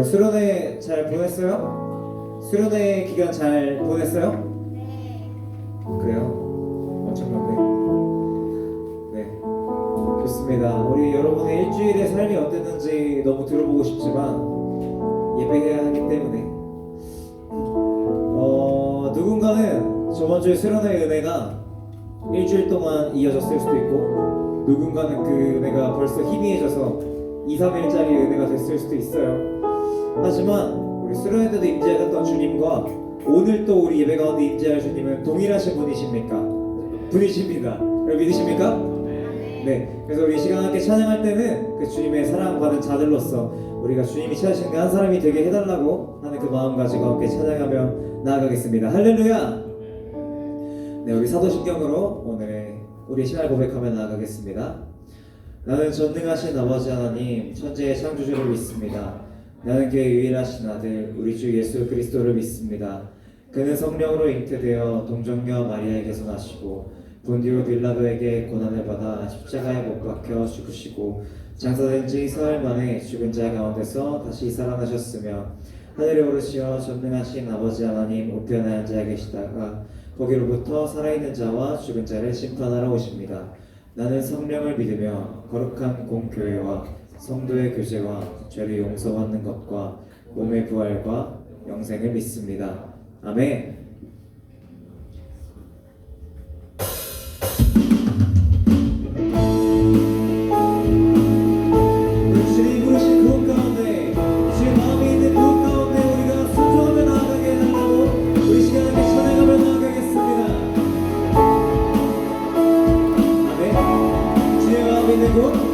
수련회 잘 보냈어요? 수련회 기간 잘 보냈어요? 그래요? 엄청난데? 네, 좋습니다. 우리 여러분의 일주일의 삶이 어땠는지 너무 들어보고 싶지만 예배해야 하기 때문에 누군가는 저번 주에 수련회 은혜가 일주일 동안 이어졌을 수도 있고, 누군가는 그 은혜가 벌써 희미해져서 2, 3일짜리 은혜가 됐을 수도 있어요. 하지만 우리 수련회 때도 임재하셨던 주님과 오늘 또 우리 예배 가운데 임재할 주님은 동일하신 분이십니다. 여러분 믿으십니까? 네. 그래서 우리 시간 함께 찬양할 때는 그 주님의 사랑받은 자들로서 우리가 주님이 찾으신 그 한 사람이 되게 해달라고 하는 그 마음 가지고 함께 찬양하며 나아가겠습니다. 할렐루야! 네, 우리 사도신경으로 오늘 우리 신앙 고백하며 나아가겠습니다. 나는 전능하신 아버지 하나님, 천지의 창조주를 믿습니다. 나는 그의 유일하신 아들, 우리 주 예수 그리스도를 믿습니다. 그는 성령으로 잉태되어 동정녀 마리아에게서 나시고 본디오 빌라도에게 고난을 받아 십자가에 못 박혀 죽으시고 장사된 지 사흘 만에 죽은 자 가운데서 다시 살아나셨으며 하늘에 오르시어 전능하신 아버지 하나님 우편에 앉아 계시다가 거기로부터 살아있는 자와 죽은 자를 심판하러 오십니다. 나는 성령을 믿으며 거룩한 공교회와 성도의 교제와 죄를 용서받는 것과 몸의 부활과 영생을 믿습니다. 아멘. 주님 부르신 그곳 가운데, 주의 마음에 있는 그곳 가운데 우리가 순종하며 나아가게 해달라고 우리 시간 함께 찬양하며 나아가겠습니다. 아멘. 주의 마음에 있는 곳,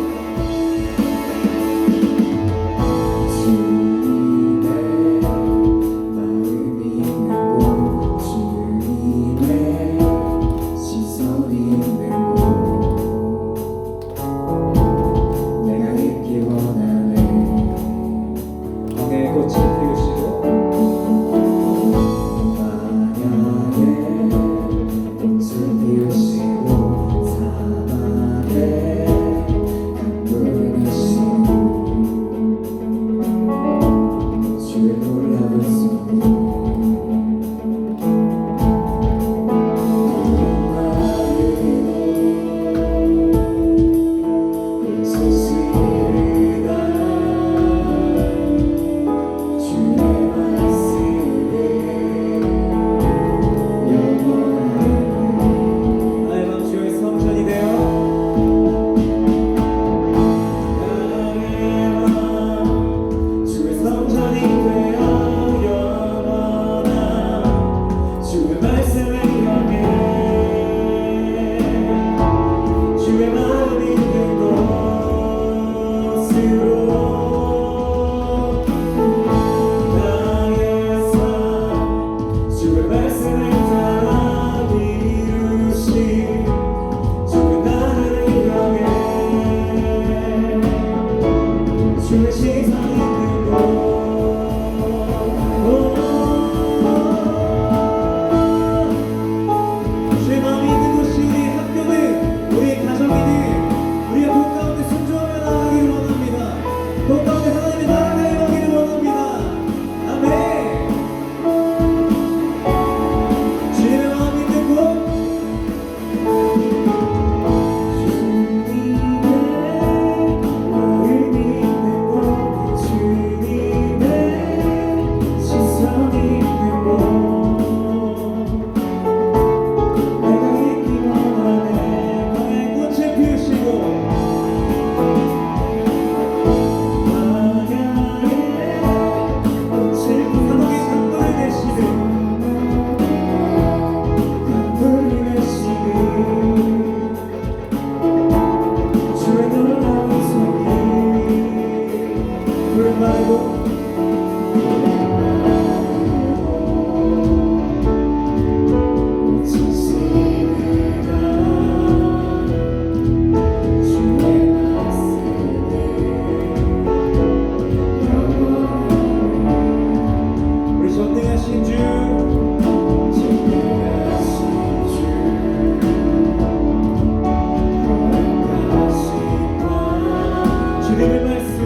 주님의 말씀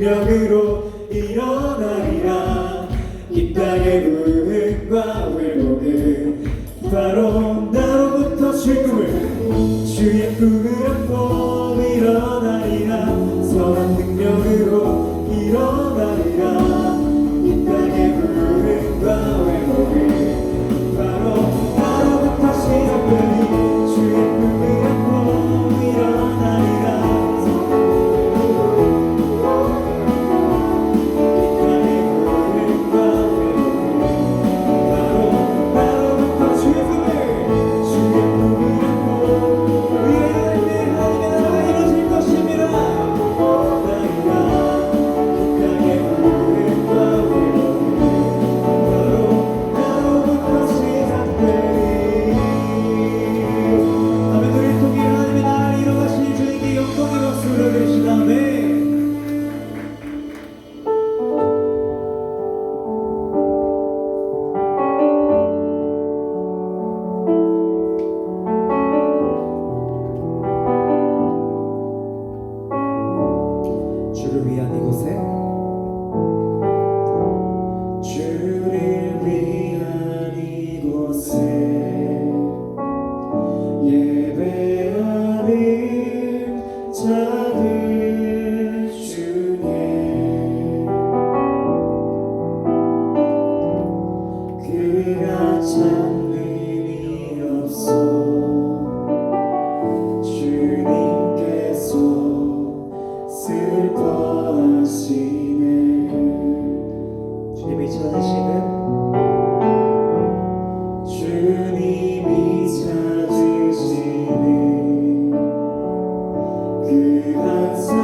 능력으로 일어나리라. 이 땅의 부흥과 회복은 바로 나로부터 줄 꿈을 주의 꿈을 안고 일어나리라. 선한 능력으로 일어나리라. 이 땅의 부흥과 회복은 바로 나로부터 시작되니 주의 꿈을 안고 일어나리라. 주를 위한 이곳에 주를 위한 이곳에 예배하는 자들 중에 그가 찾는 이 없어 주님께서 슬퍼하시네. 주님이 찾으시는 그 한 사람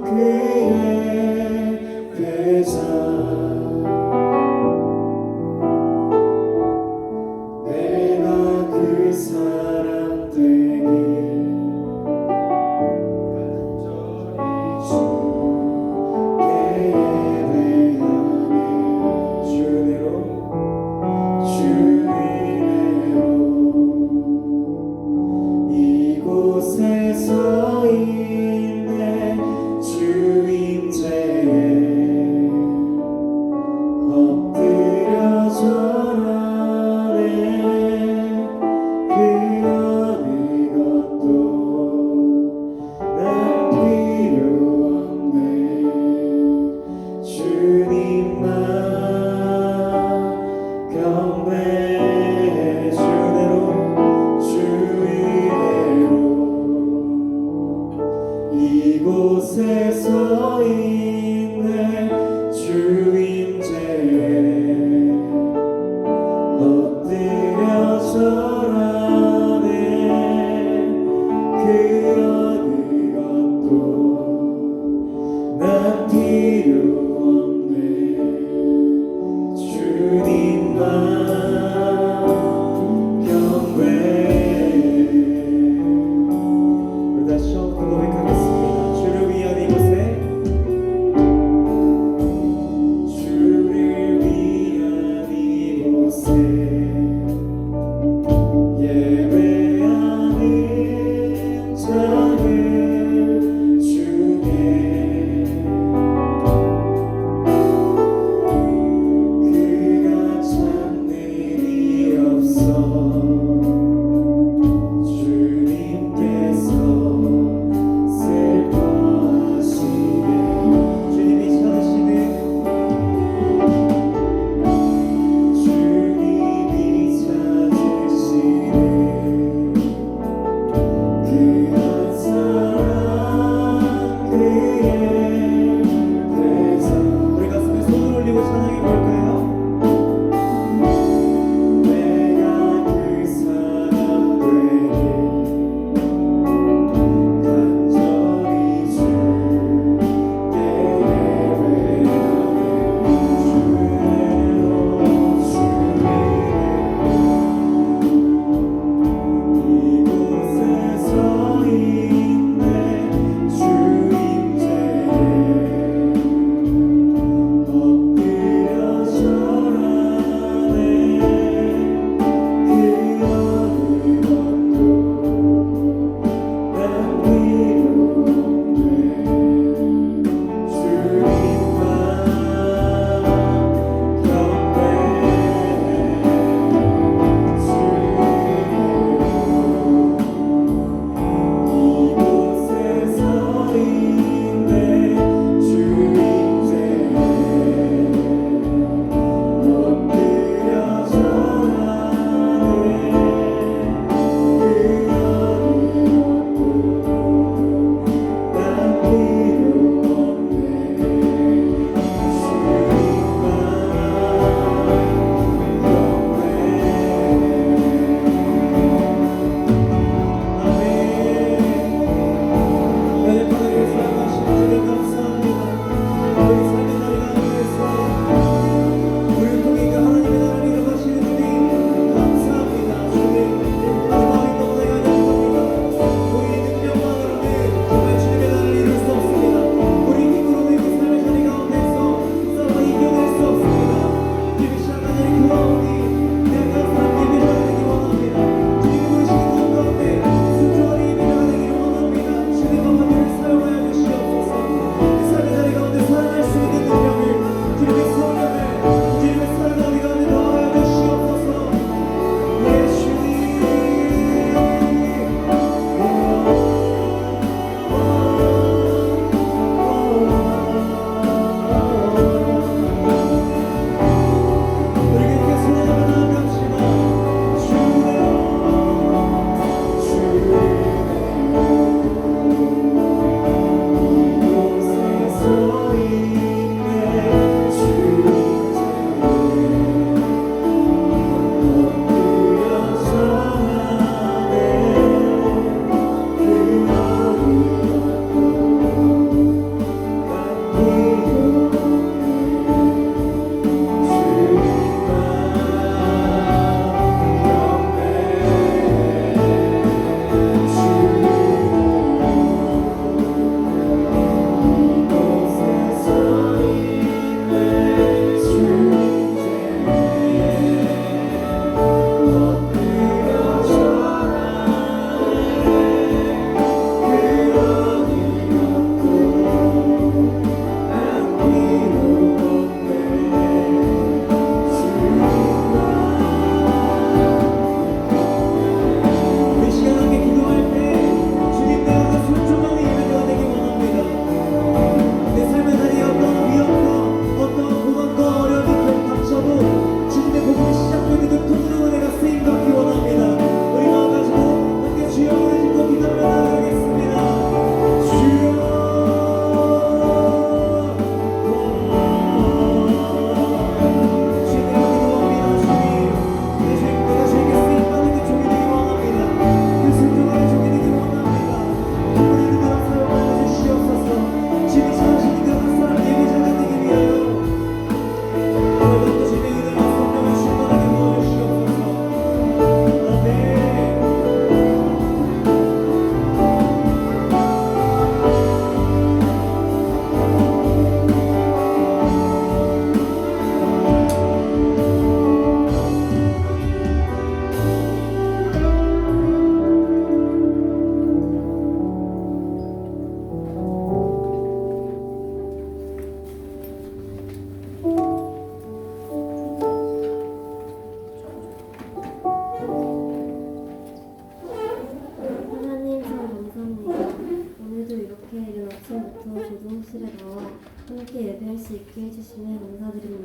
그의 배자 내가 그 사람 되길 이곳에 서 있네 주 임재에 엎드려 절하네 그 어느 것도 난 필요 없네 주님만 경배해 주대로 이곳에 서 있네 주 임재에 엎드려 절하네 그 어느 것도 난 필요 없네 주님만 경배해. 우리 다시 한번 고백하겠습니다. 주를 위한 이곳에 주를 위한 이곳에 예배하는 자들 중에 그가 찾는 이 없어 주님께서 슬퍼하시네. 주님이 찾으시는 그 한 사람 그의 배자. 우리 가슴에 손을 올리고 찬양해 볼까요? 내가 그 사람 되길 간절히 주께 예배하네 이곳에 서 있네 주 임재에 엎드려 절하네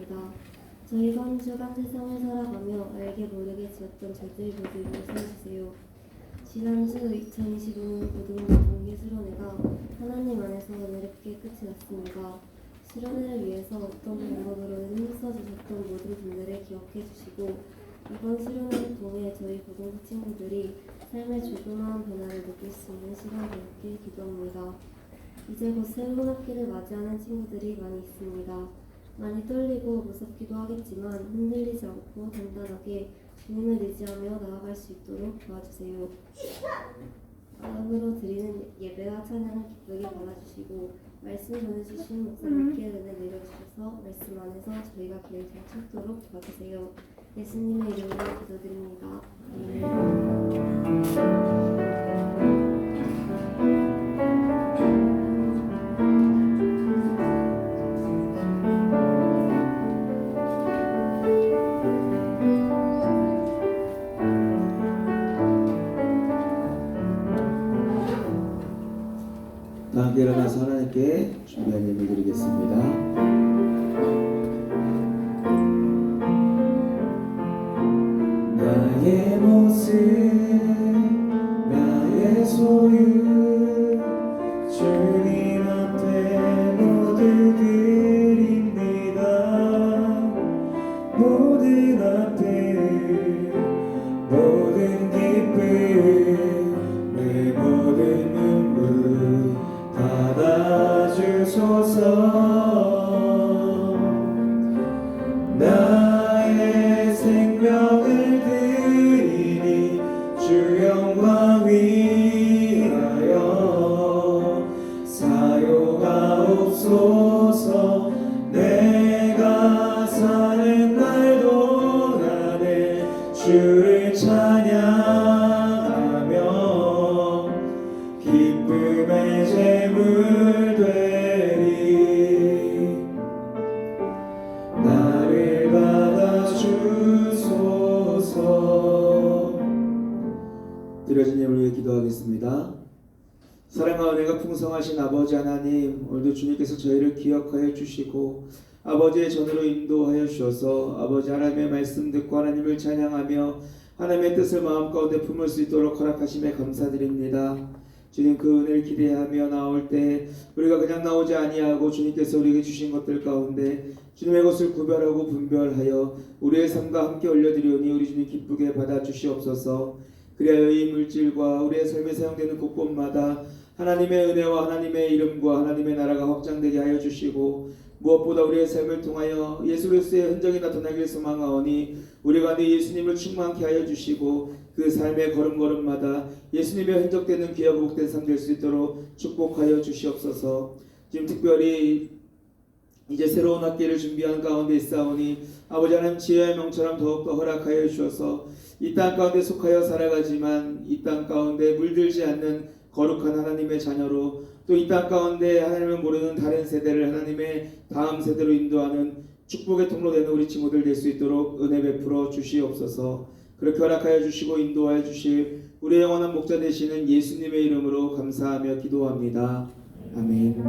기도합니다. 저희가 한 주간 세상을 살아가며 알게 모르게 지었던 죄들 모두 용서해주세요. 지난주 2025년 고등부 동계 수련회가 하나님 안에서 은혜롭게 끝이 났습니다. 수련회를 위해서 어떤 방법으로든 힘써주셨던 모든 분들을 기억해 주시고 이번 수련회를 통해 저희 고등부 친구들이 삶의 조그마한 변화를 느낄 수 있는 시간 되었길 기도합니다. 이제 곧 새로운 학기를 맞이하는 친구들이 많이 있습니다. 많이 떨리고 무섭기도 하겠지만 흔들리지 않고 단단하게 주님을 의지하며 나아갈 수 있도록 도와주세요. 마음으로 드리는 예배와 찬양을 기쁘게 받아주시고 말씀 전해주신 목사님께 은혜 내려주셔서 말씀 안에서 저희가 길 잘 찾도록 도와주세요. 예수님의 이름으로 기도드립니다. 다 함께 일어나서 하나님께 준비한 예배 드리겠습니다. 나의 모습 나의 소유 주님 앞에 모두 드립니다. 모든 앞에 모든 기쁨 내 모든 눈물 받아주소서. 나의 생명을 드리니 주 영광 위하여 사용하옵소서. 내가 사는 날 동안에 주를 찬양하며 기쁨의 제물 되리. 나를 받아주소서. 드려진 예물 위해 기도하겠습니다. 사랑과 은혜가 풍성하신 아버지 하나님, 오늘도 주님께서 저희를 기억하여 주시고 아버지의 전으로 인도하여 주셔서 아버지 하나님의 말씀 듣고 하나님을 찬양하며 하나님의 뜻을 마음 가운데 품을 수 있도록 허락하심에 감사드립니다. 주님, 그 은혜를 기대하며 나올 때 우리가 그냥 나오지 아니하고 주님께서 우리에게 주신 것들 가운데 주님의 것을 구별하고 분별하여 우리의 삶과 함께 올려드리오니 우리 주님 기쁘게 받아주시옵소서. 그리하여 이 물질과 우리의 삶에 사용되는 곳곳마다 하나님의 은혜와 하나님의 이름과 하나님의 나라가 확장되게 하여 주시고 무엇보다 우리의 삶을 통하여 예수 그리스도의 흔적이 나타나길 소망하오니 우리 가운데 예수님을 충만케 하여 주시고 그 삶의 걸음걸음마다 예수님의 흔적되는 귀하고 복된 삶 될 수 있도록 축복하여 주시옵소서. 지금 특별히 이제 새로운 학기를 준비한 가운데 있사오니 아버지 하나님 지혜의 명처럼 더욱더 허락하여 주셔서 이 땅 가운데 속하여 살아가지만 이 땅 가운데 물들지 않는 거룩한 하나님의 자녀로 또 이 땅 가운데 하나님을 모르는 다른 세대를 하나님의 다음 세대로 인도하는 축복의 통로 되는 우리 친구들 될 수 있도록 은혜 베풀어 주시옵소서. 그렇게 허락하여 주시고 인도하여 주실 우리의 영원한 목자 되시는 예수님의 이름으로 감사하며 기도합니다. 아멘.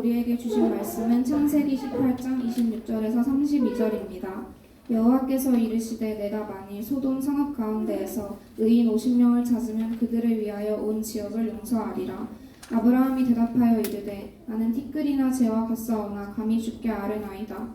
우리에게 주신 말씀은 창세기 18장 26절에서 32절입니다. 여호와께서 이르시되 내가 만일 소돔 성읍 가운데에서 의인 50명을 찾으면 그들을 위하여 온 지역을 용서하리라. 아브라함이 대답하여 이르되 나는 티끌이나 재와 같사오나 감히 주께 아뢰나이다.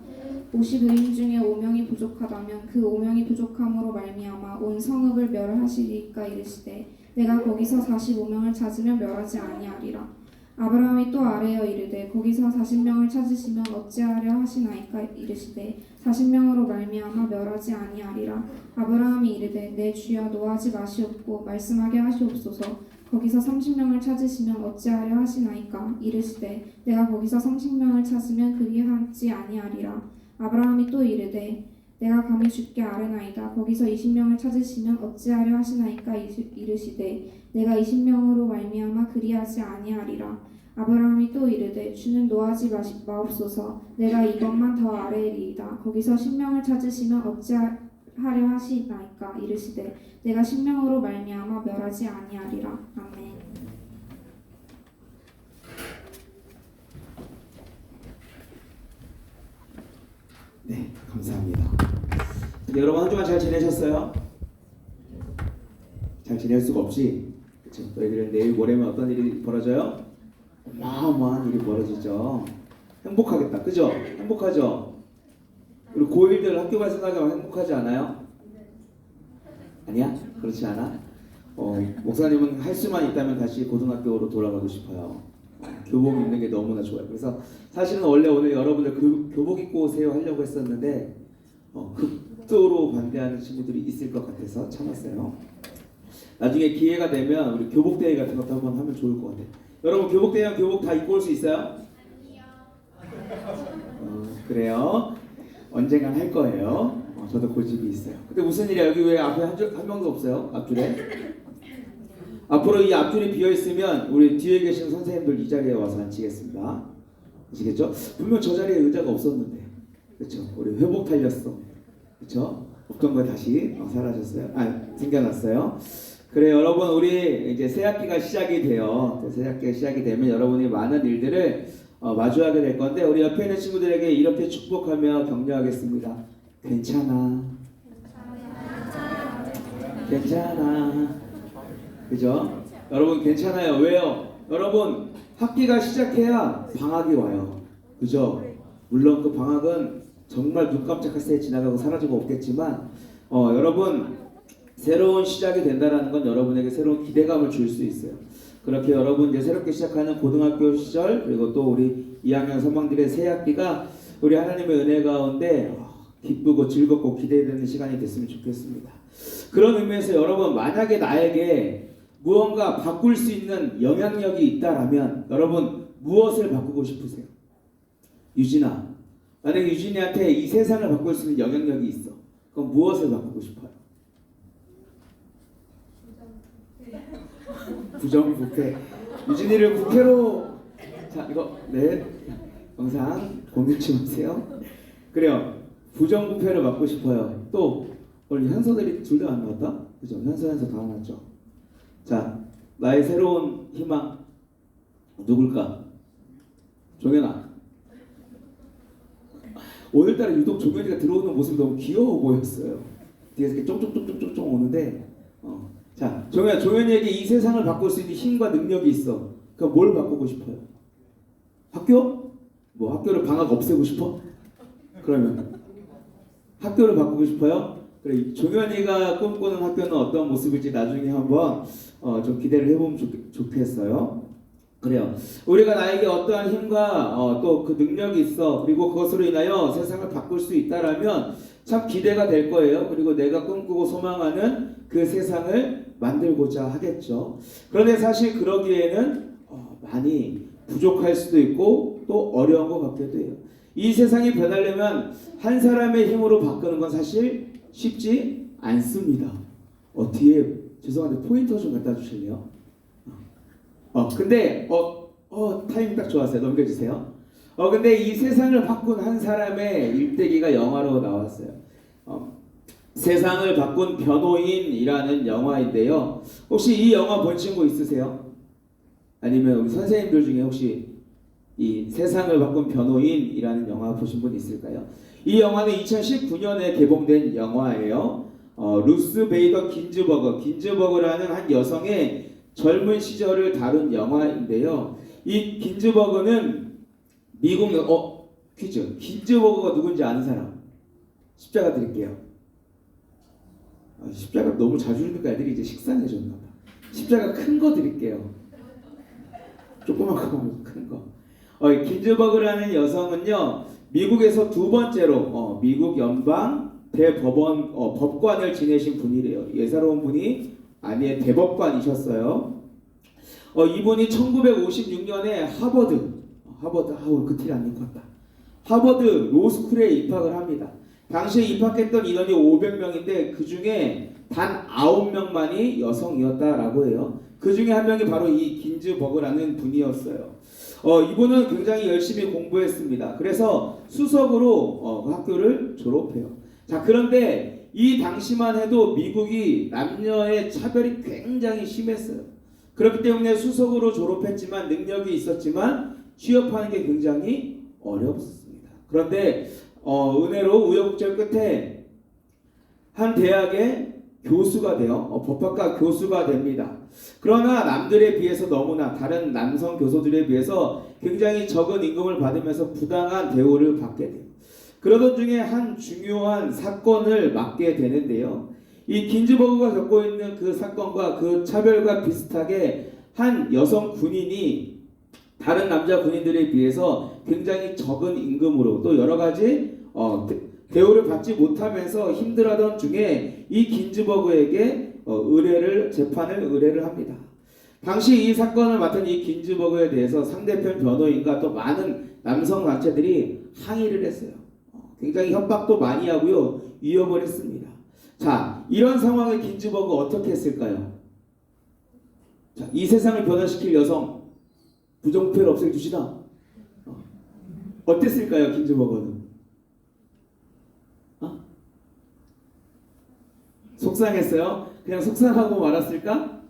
50의인 중에 5명이 부족하다면 그 5명이 부족함으로 말미암아 온 성읍을 멸하시리까 이르시되 내가 거기서 45명을 찾으면 멸하지 아니하리라. 아브라함이 또 아뢰어 이르되 거기서 40명을 찾으시면 어찌하려 하시나이까 이르시되 40명으로 말미암아 멸하지 아니하리라. 아브라함이 이르되 내 주여 노하지 마시옵고 말씀하게 하시옵소서. 거기서 30명을 찾으시면 어찌하려 하시나이까 이르시되 내가 거기서 30명을 찾으면 그리하지 아니하리라. 아브라함이 또 이르되 내가 감히 주께 아뢰나이다. 거기서 20명을 찾으시면 어찌하려 하시나이까 이르시되 내가 20명으로 말미암아 그리하지 아니하리라. 아브라함이 또 이르되 주는 노하지 마옵소서. 내가 이것만 더 아뢰리이다. 거기서 10명을 찾으시면 어찌하려 하시나이까 이르시되 내가 10명으로 말미암아 멸하지 아니하리라. 아멘. 네, 감사합니다. 여러분 한 주간 잘 지내셨어요? 잘 지낼 수가 없지. 그렇죠? 너희들은 내일 모레면 어떤 일이 벌어져요? 어마어마한 일이 벌어지죠. 행복하겠다, 그죠? 행복하죠? 우리 고1들 학교 갈 생각하면 행복하지 않아요? 아니야? 그렇지 않아? 목사님은 할 수만 있다면 다시 고등학교로 돌아가고 싶어요. 교복 입는 게 너무나 좋아요. 그래서 사실은 원래 오늘 여러분들 교복 입고 오세요 하려고 했었는데 극도로 반대하는 친구들이 있을 것 같아서 참았어요. 나중에 기회가 되면 우리 교복 대회 같은 것도 한번 하면 좋을 것 같아요. 여러분 교복 대회는 교복 다 입고 올 수 있어요? 그래요? 언젠간 할 거예요. 저도 고집이 있어요. 근데 무슨 일이야? 여기 왜 앞에 한 명도 없어요? 앞줄에? 앞으로 이 앞줄이 비어 있으면 우리 뒤에 계신 선생님들 이 자리에 와서 앉히겠습니다. 아시겠죠? 분명 저 자리에 의자가 없었는데, 그렇죠? 우리 회복 달렸어, 그렇죠? 없던 거 다시 사라졌어요. 생겨났어요. 그래 여러분, 우리 이제 새 학기가 시작이 돼요. 새 학기가 시작이 되면 여러분이 많은 일들을 마주하게 될 건데 우리 옆에 있는 친구들에게 이렇게 축복하며 격려하겠습니다. 괜찮아. 괜찮아. 그죠? 여러분 괜찮아요. 왜요? 여러분 학기가 시작해야 방학이 와요. 그죠? 물론 그 방학은 정말 눈 깜짝할 새에 지나가고 사라지고 없겠지만 여러분 새로운 시작이 된다는 건 여러분에게 새로운 기대감을 줄 수 있어요. 그렇게 여러분 이제 새롭게 시작하는 고등학교 시절 그리고 또 우리 2학년 3학년들의 새 학기가 우리 하나님의 은혜 가운데 기쁘고 즐겁고 기대되는 시간이 됐으면 좋겠습니다. 그런 의미에서 여러분 만약에 나에게 무언가 바꿀 수 있는 영향력이 있다라면 여러분 무엇을 바꾸고 싶으세요? 유진아, 만약에 유진이한테 이 세상을 바꿀 수 있는 영향력이 있어. 그럼 무엇을 바꾸고 싶어요? 부정부패. 유진이를 부패로 자 이거 네 영상 공유치 마세요. 그래요. 부정부패를 막고 싶어요. 또 오늘 현서들이 둘 다 안 나왔다? 그죠? 현서 다 나왔죠? 자, 나의 새로운 희망 누굴까? 종현아. 오늘따라 유독 종현이가 들어오는 모습이 너무 귀여워 보였어요. 뒤에서 이렇게 쫑쫑쫑쫑쫑 오는데 자, 종현이에게 이 세상을 바꿀 수 있는 힘과 능력이 있어. 그럼 뭘 바꾸고 싶어요? 학교? 뭐 학교를 방학 없애고 싶어? 그러면 학교를 바꾸고 싶어요? 그래, 종현이가 꿈꾸는 학교는 어떤 모습일지 나중에 한번 좀 기대를 해보면 좋겠어요. 그래요. 우리가 나에게 어떠한 힘과 또 그 능력이 있어. 그리고 그것으로 인하여 세상을 바꿀 수 있다라면 참 기대가 될 거예요. 그리고 내가 꿈꾸고 소망하는 그 세상을 만들고자 하겠죠. 그런데 사실 그러기에는 많이 부족할 수도 있고 또 어려운 것 같기도 해요. 이 세상이 변하려면 한 사람의 힘으로 바꾸는 건 사실 쉽지 않습니다. 뒤에 죄송한데 포인터 좀 갖다 주실래요? 근데 타이밍 딱 좋았어요. 넘겨주세요. 근데 이 세상을 바꾼 한 사람의 일대기가 영화로 나왔어요. 세상을 바꾼 변호인이라는 영화인데요. 혹시 이 영화 본 친구 있으세요? 아니면 우리 선생님들 중에 혹시 이 세상을 바꾼 변호인이라는 영화 보신 분 있을까요? 이 영화는 2019년에 개봉된 영화예요. 루스 베이더 긴즈버그라는 한 여성의 젊은 시절을 다룬 영화인데요. 이 긴즈버그는 미국 퀴즈. 긴즈버그가 누군지 아는 사람? 십자가 드릴게요. 십자가 너무 자주 주니까 애들이 이제 식상해졌나 봐. 십자가 큰 거 드릴게요. 조그만 거, 큰 거. 긴즈버그라는 여성은요, 미국에서 두 번째로 미국 연방 대법원 법관을 지내신 분이래요. 예사로운 분이 아니에요. 대법관이셨어요. 이분이 1956년에 하버드 그 티 안 입고 왔다. 하버드 로스쿨에 입학을 합니다. 당시에 입학했던 인원이 500명인데 그 중에 단 9명만이 여성이었다라고 해요. 그 중에 한 명이 바로 이 긴즈버그라는 분이었어요. 이분은 굉장히 열심히 공부했습니다. 그래서 수석으로 그 학교를 졸업해요. 자, 그런데 이 당시만 해도 미국이 남녀의 차별이 굉장히 심했어요. 그렇기 때문에 수석으로 졸업했지만 능력이 있었지만 취업하는 게 굉장히 어렵습니다. 그런데 은혜로 우여곡절 끝에 한 대학의 교수가 돼요. 법학과 교수가 됩니다. 그러나 남들에 비해서 너무나 다른 남성 교수들에 비해서 굉장히 적은 임금을 받으면서 부당한 대우를 받게 돼요. 그러던 중에 한 중요한 사건을 맡게 되는데요. 이 긴즈버그가 겪고 있는 그 사건과 그 차별과 비슷하게 한 여성 군인이 다른 남자 군인들에 비해서 굉장히 적은 임금으로 또 여러 가지 대우를 받지 못하면서 힘들어하던 중에 이 긴즈버그에게 재판을 의뢰를 합니다. 당시 이 사건을 맡은 이 긴즈버그에 대해서 상대편 변호인과 또 많은 남성 단체들이 항의를 했어요. 굉장히 협박도 많이 하고요, 위협을 했습니다. 자, 이런 상황에 긴즈버그 어떻게 했을까요? 자, 이 세상을 변화시킬 여성 부정부패를 없애주시다. 어땠을까요, 긴즈버그는? 속상했어요? 그냥 속상하고 말았을까?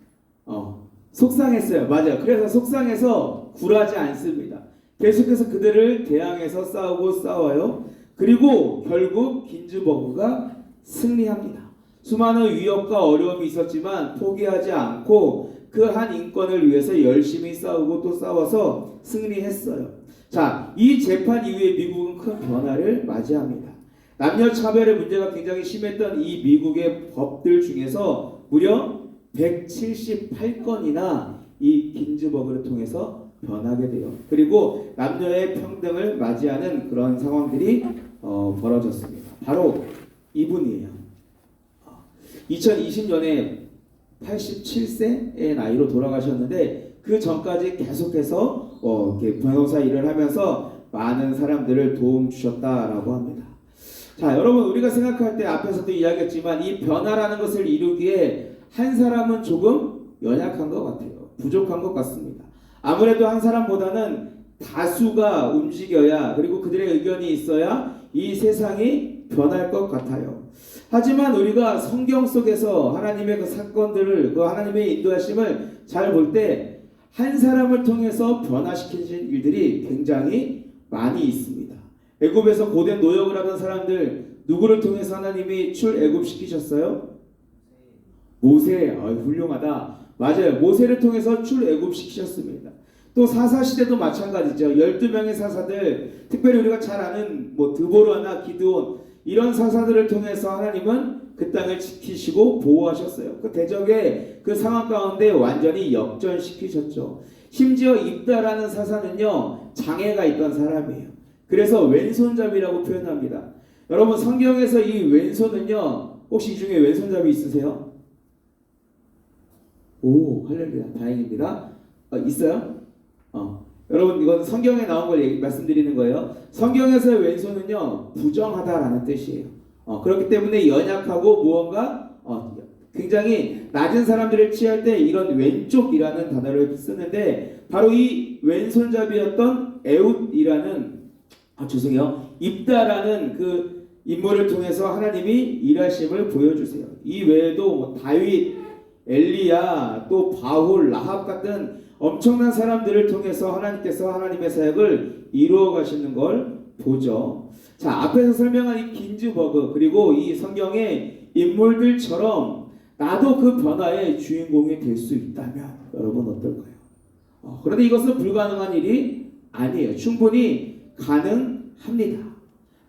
속상했어요. 맞아요. 그래서 속상해서 굴하지 않습니다. 계속해서 그들을 대항해서 싸워요. 그리고 결국 긴즈버그가 승리합니다. 수많은 위협과 어려움이 있었지만 포기하지 않고 그 한 인권을 위해서 열심히 싸우고 또 싸워서 승리했어요. 자, 이 재판 이후에 미국은 큰 변화를 맞이합니다. 남녀 차별의 문제가 굉장히 심했던 이 미국의 법들 중에서 무려 178건이나 이 긴즈버그를 통해서 변하게 돼요. 그리고 남녀의 평등을 맞이하는 그런 상황들이 벌어졌습니다. 바로 이분이에요. 2020년에 87세의 나이로 돌아가셨는데 그 전까지 계속해서 변호사 일을 하면서 많은 사람들을 도움 주셨다라고 합니다. 자, 여러분, 우리가 생각할 때 앞에서도 이야기했지만 이 변화라는 것을 이루기에 한 사람은 조금 연약한 것 같아요. 부족한 것 같습니다. 아무래도 한 사람보다는 다수가 움직여야, 그리고 그들의 의견이 있어야 이 세상이 변할 것 같아요. 하지만 우리가 성경 속에서 하나님의 그 사건들을, 그 하나님의 인도하심을 잘 볼 때 한 사람을 통해서 변화시키신 일들이 굉장히 많이 있습니다. 애굽에서 고된 노역을 하던 사람들 누구를 통해서 하나님이 출애굽시키셨어요? 모세. 훌륭하다. 맞아요. 모세를 통해서 출애굽시키셨습니다. 또 사사시대도 마찬가지죠. 12명의 사사들, 특별히 우리가 잘 아는 드보라나 기드온, 이런 사사들을 통해서 하나님은 그 땅을 지키시고 보호하셨어요. 그 대적의 그 상황 가운데 완전히 역전시키셨죠. 심지어 입다라는 사사는요, 장애가 있던 사람이에요. 그래서 왼손잡이라고 표현합니다. 여러분, 성경에서 이 왼손은요, 혹시 이 중에 왼손잡이 있으세요? 오, 할렐루야, 다행입니다. 있어요? 여러분, 이건 성경에 나온 걸 말씀드리는 거예요. 성경에서의 왼손은요, 부정하다라는 뜻이에요. 그렇기 때문에 연약하고 무언가 굉장히 낮은 사람들을 취할 때 이런 왼쪽이라는 단어를 쓰는데, 바로 이 왼손잡이였던 에훗이라는 입다라는 그 인물을 통해서 하나님이 일하심을 보여주세요. 이 외에도 다윗, 엘리야, 또 바울, 라합 같은 엄청난 사람들을 통해서 하나님께서 하나님의 사역을 이루어 가시는 걸 보죠. 자, 앞에서 설명한 이 긴즈버그 그리고 이 성경의 인물들처럼 나도 그 변화의 주인공이 될 수 있다면 여러분 어떨까요? 그런데 이것은 불가능한 일이 아니에요. 충분히 가능합니다.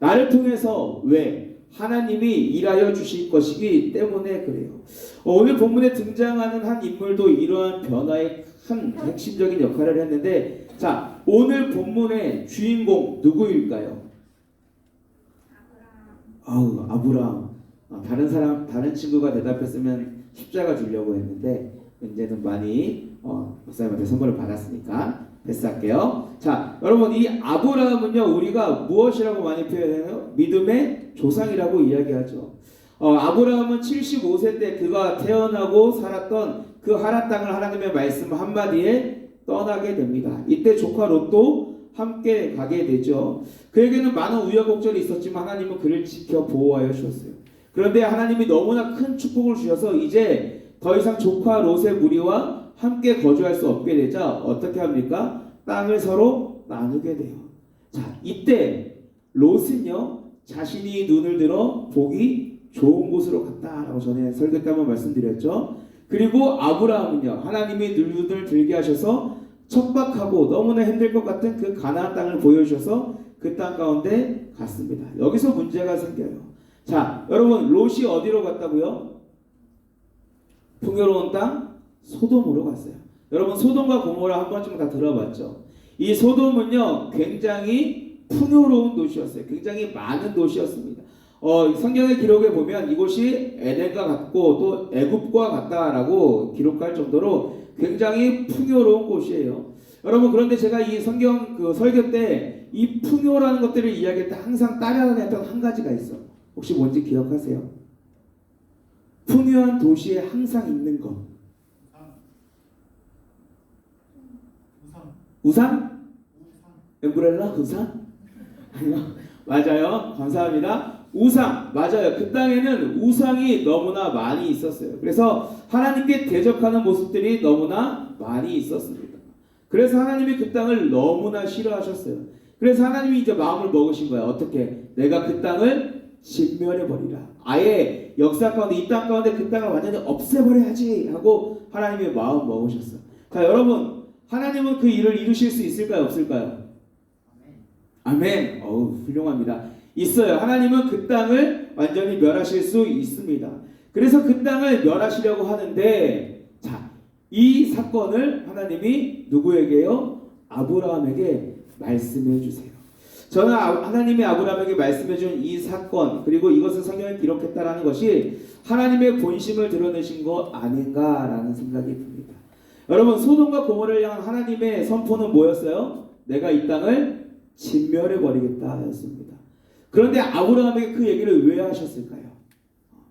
나를 통해서 왜? 하나님이 일하여 주실 것이기 때문에 그래요. 오늘 본문에 등장하는 한 인물도 이러한 변화의 큰 핵심적인 역할을 했는데, 자, 오늘 본문의 주인공 누구일까요? 아브라함. 다른 친구가 대답했으면 십자가 주려고 했는데 이제는 많이 목사님한테 선물을 받았으니까 패스할게요. 자, 여러분 이 아브라함은요 우리가 무엇이라고 많이 표현해요? 믿음의 조상이라고 이야기하죠. 아브라함은 75세 때 그가 태어나고 살았던 그 하란 땅을 하나님의 말씀 한마디에 떠나게 됩니다. 이때 조카 롯도 함께 가게 되죠. 그에게는 많은 우여곡절이 있었지만 하나님은 그를 지켜 보호하여 주셨어요. 그런데 하나님이 너무나 큰 축복을 주셔서 이제 더 이상 조카 롯의 무리와 함께 거주할 수 없게 되자 어떻게 합니까? 땅을 서로 나누게 돼요. 자, 이때 롯은요 자신이 눈을 들어 보기 좋은 곳으로 갔다라고 전에 설교 때 한번 말씀드렸죠. 그리고 아브라함은요 하나님이 눈을 들게 하셔서 척박하고 너무나 힘들 것 같은 그 가나안 땅을 보여주셔서 그 땅 가운데 갔습니다. 여기서 문제가 생겨요. 자, 여러분 롯이 어디로 갔다고요? 풍요로운 땅 소돔으로 갔어요. 여러분 소돔과 고모라 한 번쯤 다 들어봤죠? 이 소돔은요 굉장히 풍요로운 도시였어요. 굉장히 많은 도시였습니다. 성경의 기록에 보면 이곳이 에덴과 같고 또 애굽과 같다라고 기록할 정도로 굉장히 풍요로운 곳이에요. 여러분 그런데 제가 이 성경 그 설교 때 이 풍요라는 것들을 이야기할 때 항상 따라다녔던 한 가지가 있어. 혹시 뭔지 기억하세요? 풍요한 도시에 항상 있는 것. 우산? 엠브렐라? 우산? 맞아요. 감사합니다. 우상. 맞아요. 그 땅에는 우상이 너무나 많이 있었어요. 그래서 하나님께 대적하는 모습들이 너무나 많이 있었습니다. 그래서 하나님이 그 땅을 너무나 싫어하셨어요. 그래서 하나님이 이제 마음을 먹으신 거예요. 어떻게? 내가 그 땅을 진멸해버리라. 아예 역사 가운데 이 땅 가운데 그 땅을 완전히 없애버려야지 하고 하나님의 마음 먹으셨어요. 자, 여러분 하나님은 그 일을 이루실 수 있을까요? 없을까요? 아멘. 훌륭합니다. 있어요. 하나님은 그 땅을 완전히 멸하실 수 있습니다. 그래서 그 땅을 멸하시려고 하는데, 자, 이 사건을 하나님이 누구에게요? 아브라함에게 말씀해 주세요. 저는 하나님이 아브라함에게 말씀해 준 이 사건 그리고 이것을 성경에 기록했다라는 것이 하나님의 본심을 드러내신 것 아닌가라는 생각이 듭니다. 여러분 소돔과 고모라를 향한 하나님의 선포는 뭐였어요? 내가 이 땅을 진멸해버리겠다 였습니다. 그런데 아브라함에게 그 얘기를 왜 하셨을까요?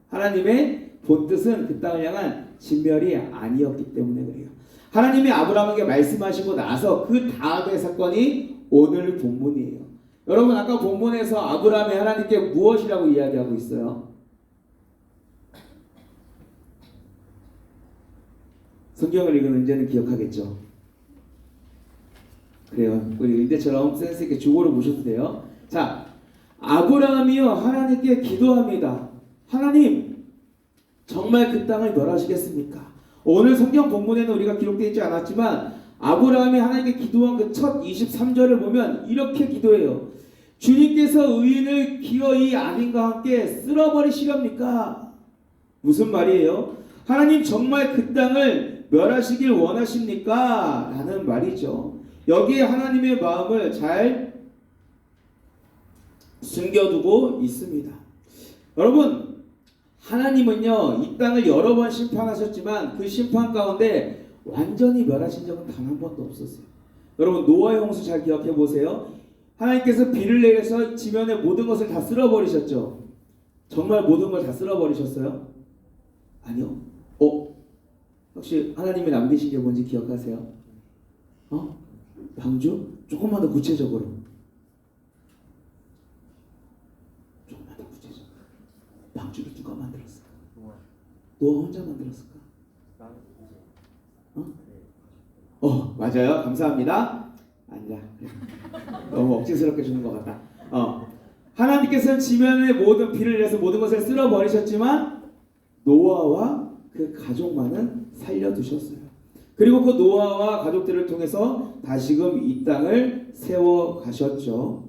하나님의 본뜻은 그 땅을 향한 진멸이 아니었기 때문에 그래요. 하나님이 아브라함에게 말씀하시고 나서 그 다음의 사건이 오늘 본문이에요. 여러분 아까 본문에서 아브라함이 하나님께 무엇이라고 이야기하고 있어요? 성경을 읽은 은재는 기억하겠죠? 그래요. 우리 은재처럼 센스 있게 주고를 보셔도 돼요. 자, 아브라함이요 하나님께 기도합니다. 하나님 정말 그 땅을 멸하시겠습니까? 오늘 성경 본문에는 우리가 기록되어 있지 않았지만 아브라함이 하나님께 기도한 그 첫 23절을 보면 이렇게 기도해요. 주님께서 의인을 기어이 악인과 함께 쓸어버리시렵니까? 무슨 말이에요? 하나님 정말 그 땅을 멸하시길 원하십니까? 라는 말이죠. 여기에 하나님의 마음을 잘 숨겨두고 있습니다. 여러분 하나님은요 이 땅을 여러 번 심판하셨지만 그 심판 가운데 완전히 멸하신 적은 단 한 번도 없었어요. 여러분 노아의 홍수 잘 기억해 보세요. 하나님께서 비를 내려서 지면의 모든 것을 다 쓸어버리셨죠. 정말 모든 걸 다 쓸어버리셨어요? 아니요. 혹시 하나님이 남기신 게 뭔지 기억하세요? 방주? 조금만 더 구체적으로. 조금만 더 구체적으로. 방주를 누가 만들었을까? 노아 혼자 만들었을까? 맞아요. 감사합니다. 앉아. 너무 억지스럽게 주는 것 같다. 하나님께서는 지면의 모든 비를 내서 모든 것을 쓸어버리셨지만 노아와 그 가족만은 살려두셨어요. 그리고 그 노아와 가족들을 통해서 다시금 이 땅을 세워가셨죠.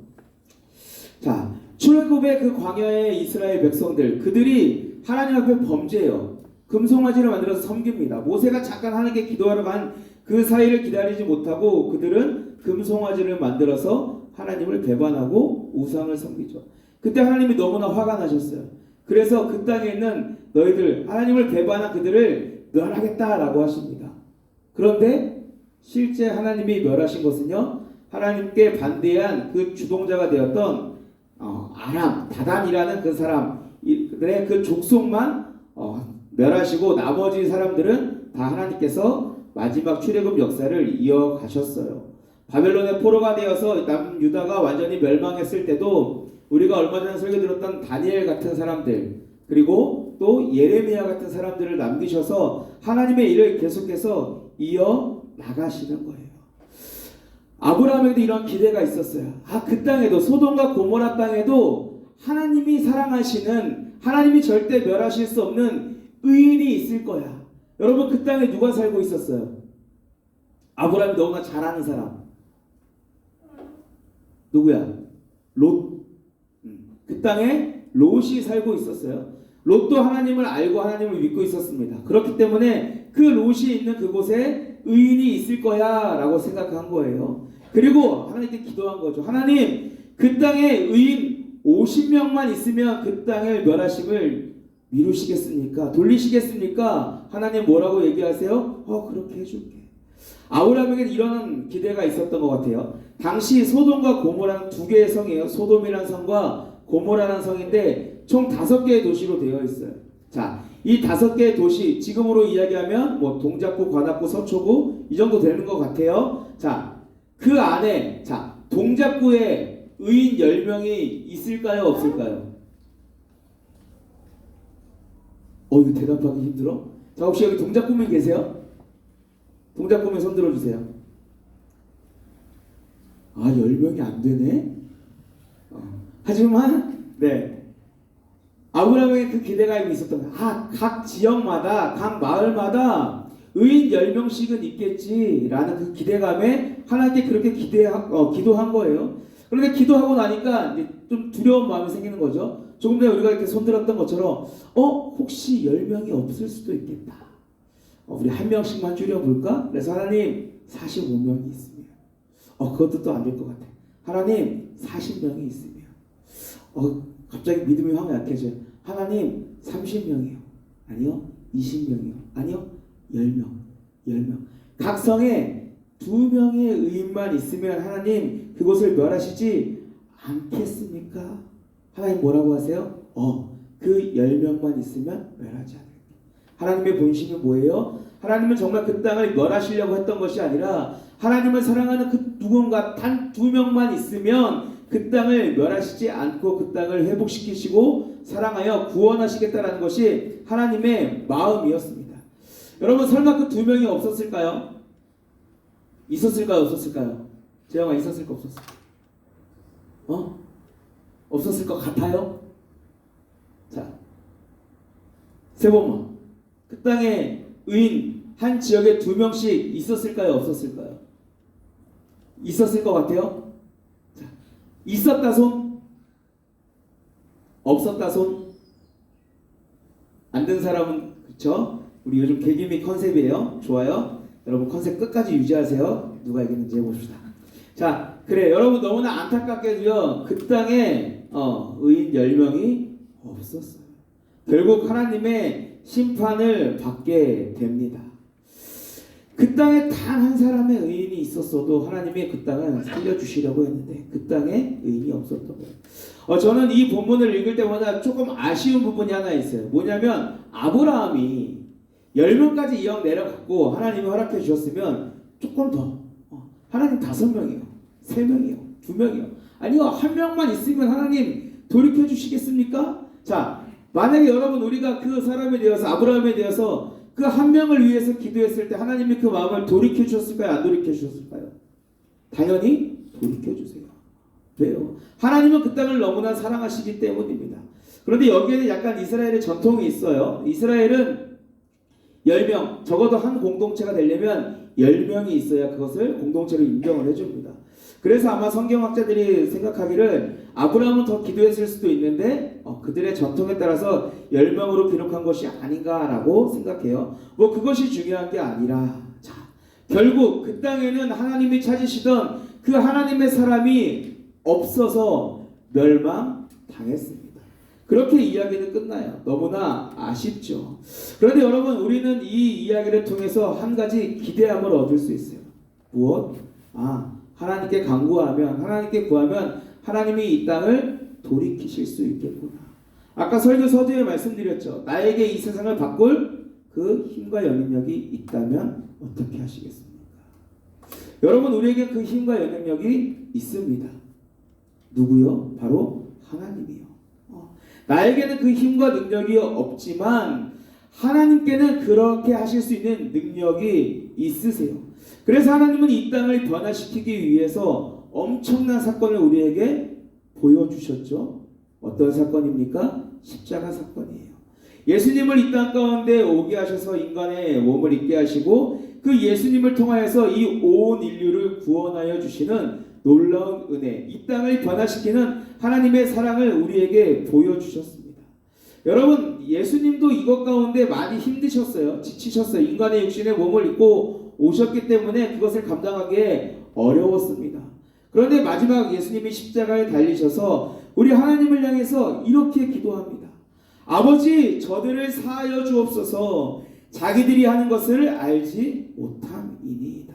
자, 출애굽의 그 광야의 이스라엘 백성들, 그들이 하나님 앞에 범죄해요. 금송아지를 만들어서 섬깁니다. 모세가 잠깐 하나님께 기도하러 간 그 사이를 기다리지 못하고 그들은 금송아지를 만들어서 하나님을 배반하고 우상을 섬기죠. 그때 하나님이 너무나 화가 나셨어요. 그래서 그 땅에 있는 너희들, 하나님을 배반한 그들을 멸하겠다라고 하십니다. 그런데 실제 하나님이 멸하신 것은요, 하나님께 반대한 그 주동자가 되었던 아람, 다단이라는 그 사람들의 그 족속만 멸하시고 나머지 사람들은 다 하나님께서 마지막 출애굽 역사를 이어가셨어요. 바벨론의 포로가 되어서 남유다가 완전히 멸망했을 때도 우리가 얼마 전에 설교 들었던 다니엘 같은 사람들, 그리고 또 예레미야 같은 사람들을 남기셔서 하나님의 일을 계속해서 이어 나가시는 거예요. 아브라함에게도 이런 기대가 있었어요. 그 땅에도, 소돔과 고모라 땅에도 하나님이 사랑하시는, 하나님이 절대 멸하실 수 없는 의인이 있을 거야. 여러분, 그 땅에 누가 살고 있었어요? 아브라함이 너무나 잘 아는 사람. 누구야? 롯. 그 땅에 롯이 살고 있었어요. 롯도 하나님을 알고 하나님을 믿고 있었습니다. 그렇기 때문에 그 롯이 있는 그곳에 의인이 있을 거야 라고 생각한 거예요. 그리고 하나님께 기도한 거죠. 하나님, 그 땅에 의인 50명만 있으면 그 땅을 멸하심을 미루시겠습니까? 돌리시겠습니까? 하나님 뭐라고 얘기하세요? 그렇게 해줄게. 아브라함에게 이런 기대가 있었던 것 같아요. 당시 소돔과 고모라는 두 개의 성이에요. 소돔이라는 성과 고모라는 성인데 총 5개의 도시로 되어 있어요. 자, 이 5개의 도시, 지금으로 이야기하면 뭐 동작구, 관악구, 서초구 이 정도 되는 것 같아요. 자, 그 안에 동작구에 의인 10명이 있을까요? 없을까요? 이거 대답하기 힘들어? 자, 혹시 여기 동작구민 계세요? 동작구민 손 들어주세요. 10명이 안 되네? 하지만, 아브라함에게 그 기대가 있었던 거예요. 각 지역마다, 각 마을마다 의인 10명씩은 있겠지라는 그 기대감에 하나님께 그렇게 기도한 거예요. 그런데 기도하고 나니까 이제 좀 두려운 마음이 생기는 거죠. 조금 전에 우리가 이렇게 손들었던 것처럼 혹시 10명이 없을 수도 있겠다. 우리 1명씩만 줄여볼까? 그래서 하나님 45명이 있으면 그것도 또 안 될 것 같아. 하나님 40명이 있으면 갑자기 믿음이 확 약해져요. 하나님 30명이요. 아니요. 20명이요. 아니요. 10명. 각 성에 2명의 의인만 있으면 하나님 그곳을 멸하시지 않겠습니까? 하나님 뭐라고 하세요? 그 10명만 있으면 멸하지 않을게. 하나님의 본심이 뭐예요? 하나님은 정말 그 땅을 멸하시려고 했던 것이 아니라 하나님을 사랑하는 그 누군가 단 2명만 있으면 그 땅을 멸하시지 않고 그 땅을 회복시키시고 사랑하여 구원하시겠다라는 것이 하나님의 마음이었습니다. 여러분, 설마 그 2명이 없었을까요? 있었을까요? 없었을까요? 재영아, 있었을까? 없었을까? 없었을 것 같아요? 자, 세 번만. 그 땅에 의인 한 지역에 2명씩 있었을까요? 없었을까요? 있었을 것 같아요? 자, 있었다 손? 없었다 손? 안 된 사람은, 그쵸? 우리 요즘 개기미 컨셉이에요. 좋아요. 여러분 컨셉 끝까지 유지하세요. 누가 이겼는지 해봅시다. 자, 그래, 여러분 너무나 안타깝게도요, 그 땅에 의인 10명이 없었어요. 결국 하나님의 심판을 받게 됩니다. 그 땅에 단 한 사람의 의인이 있었어도 하나님이 그 땅을 살려주시려고 했는데 그 땅에 의인이 없었던 거예요. 저는 이 본문을 읽을 때마다 조금 아쉬운 부분이 하나 있어요. 뭐냐면 아브라함이 10명까지 이왕 내려갔고 하나님이 허락해 주셨으면 조금 더, 하나님 5명이요, 3명이요, 2명이요, 아니요, 1명만 있으면 하나님 돌이켜 주시겠습니까? 자, 만약에 여러분 우리가 그 사람에 대해서, 아브라함에 대해서 그 한 명을 위해서 기도했을 때 하나님이 그 마음을 돌이켜 주셨을까요? 안 돌이켜 주셨을까요? 당연히 돌이켜 주세요. 왜요? 하나님은 그 땅을 너무나 사랑하시기 때문입니다. 그런데 여기에는 약간 이스라엘의 전통이 있어요. 이스라엘은 10명, 적어도 한 공동체가 되려면 10명이 있어야 그것을 공동체로 인정을 해줍니다. 그래서 아마 성경학자들이 생각하기를 아브라함은 더 기도했을 수도 있는데 그들의 전통에 따라서 10명으로 기록한 것이 아닌가라고 생각해요. 뭐 그것이 중요한 게 아니라 자, 결국 그 땅에는 하나님이 찾으시던 그 하나님의 사람이 없어서 멸망당했습니다. 그렇게 이야기는 끝나요. 너무나 아쉽죠. 그런데 여러분, 우리는 이 이야기를 통해서 한 가지 기대함을 얻을 수 있어요. 무엇? 하나님께 간구하면, 하나님께 구하면 하나님이 이 땅을 돌이키실 수 있겠구나. 아까 설교 서두에 말씀드렸죠. 나에게 이 세상을 바꿀 그 힘과 영향력이 있다면 어떻게 하시겠습니까? 여러분, 우리에게 그 힘과 영향력이 있습니다. 누구요? 바로 하나님이요. 나에게는 그 힘과 능력이 없지만 하나님께는 그렇게 하실 수 있는 능력이 있으세요. 그래서 하나님은 이 땅을 변화시키기 위해서 엄청난 사건을 우리에게 보여주셨죠. 어떤 사건입니까? 십자가 사건이에요. 예수님을 이 땅 가운데 오게 하셔서 인간의 몸을 입게 하시고 그 예수님을 통하여서 이 온 인류를 구원하여 주시는 놀라운 은혜, 이 땅을 변화시키는 하나님의 사랑을 우리에게 보여주셨습니다. 여러분, 예수님도 이것 가운데 많이 힘드셨어요. 지치셨어요. 인간의 육신의 몸을 입고 오셨기 때문에 그것을 감당하기에 어려웠습니다. 그런데 마지막 예수님이 십자가에 달리셔서 우리 하나님을 향해서 이렇게 기도합니다. 아버지, 저들을 사하여 주옵소서. 자기들이 하는 것을 알지 못함이니이다.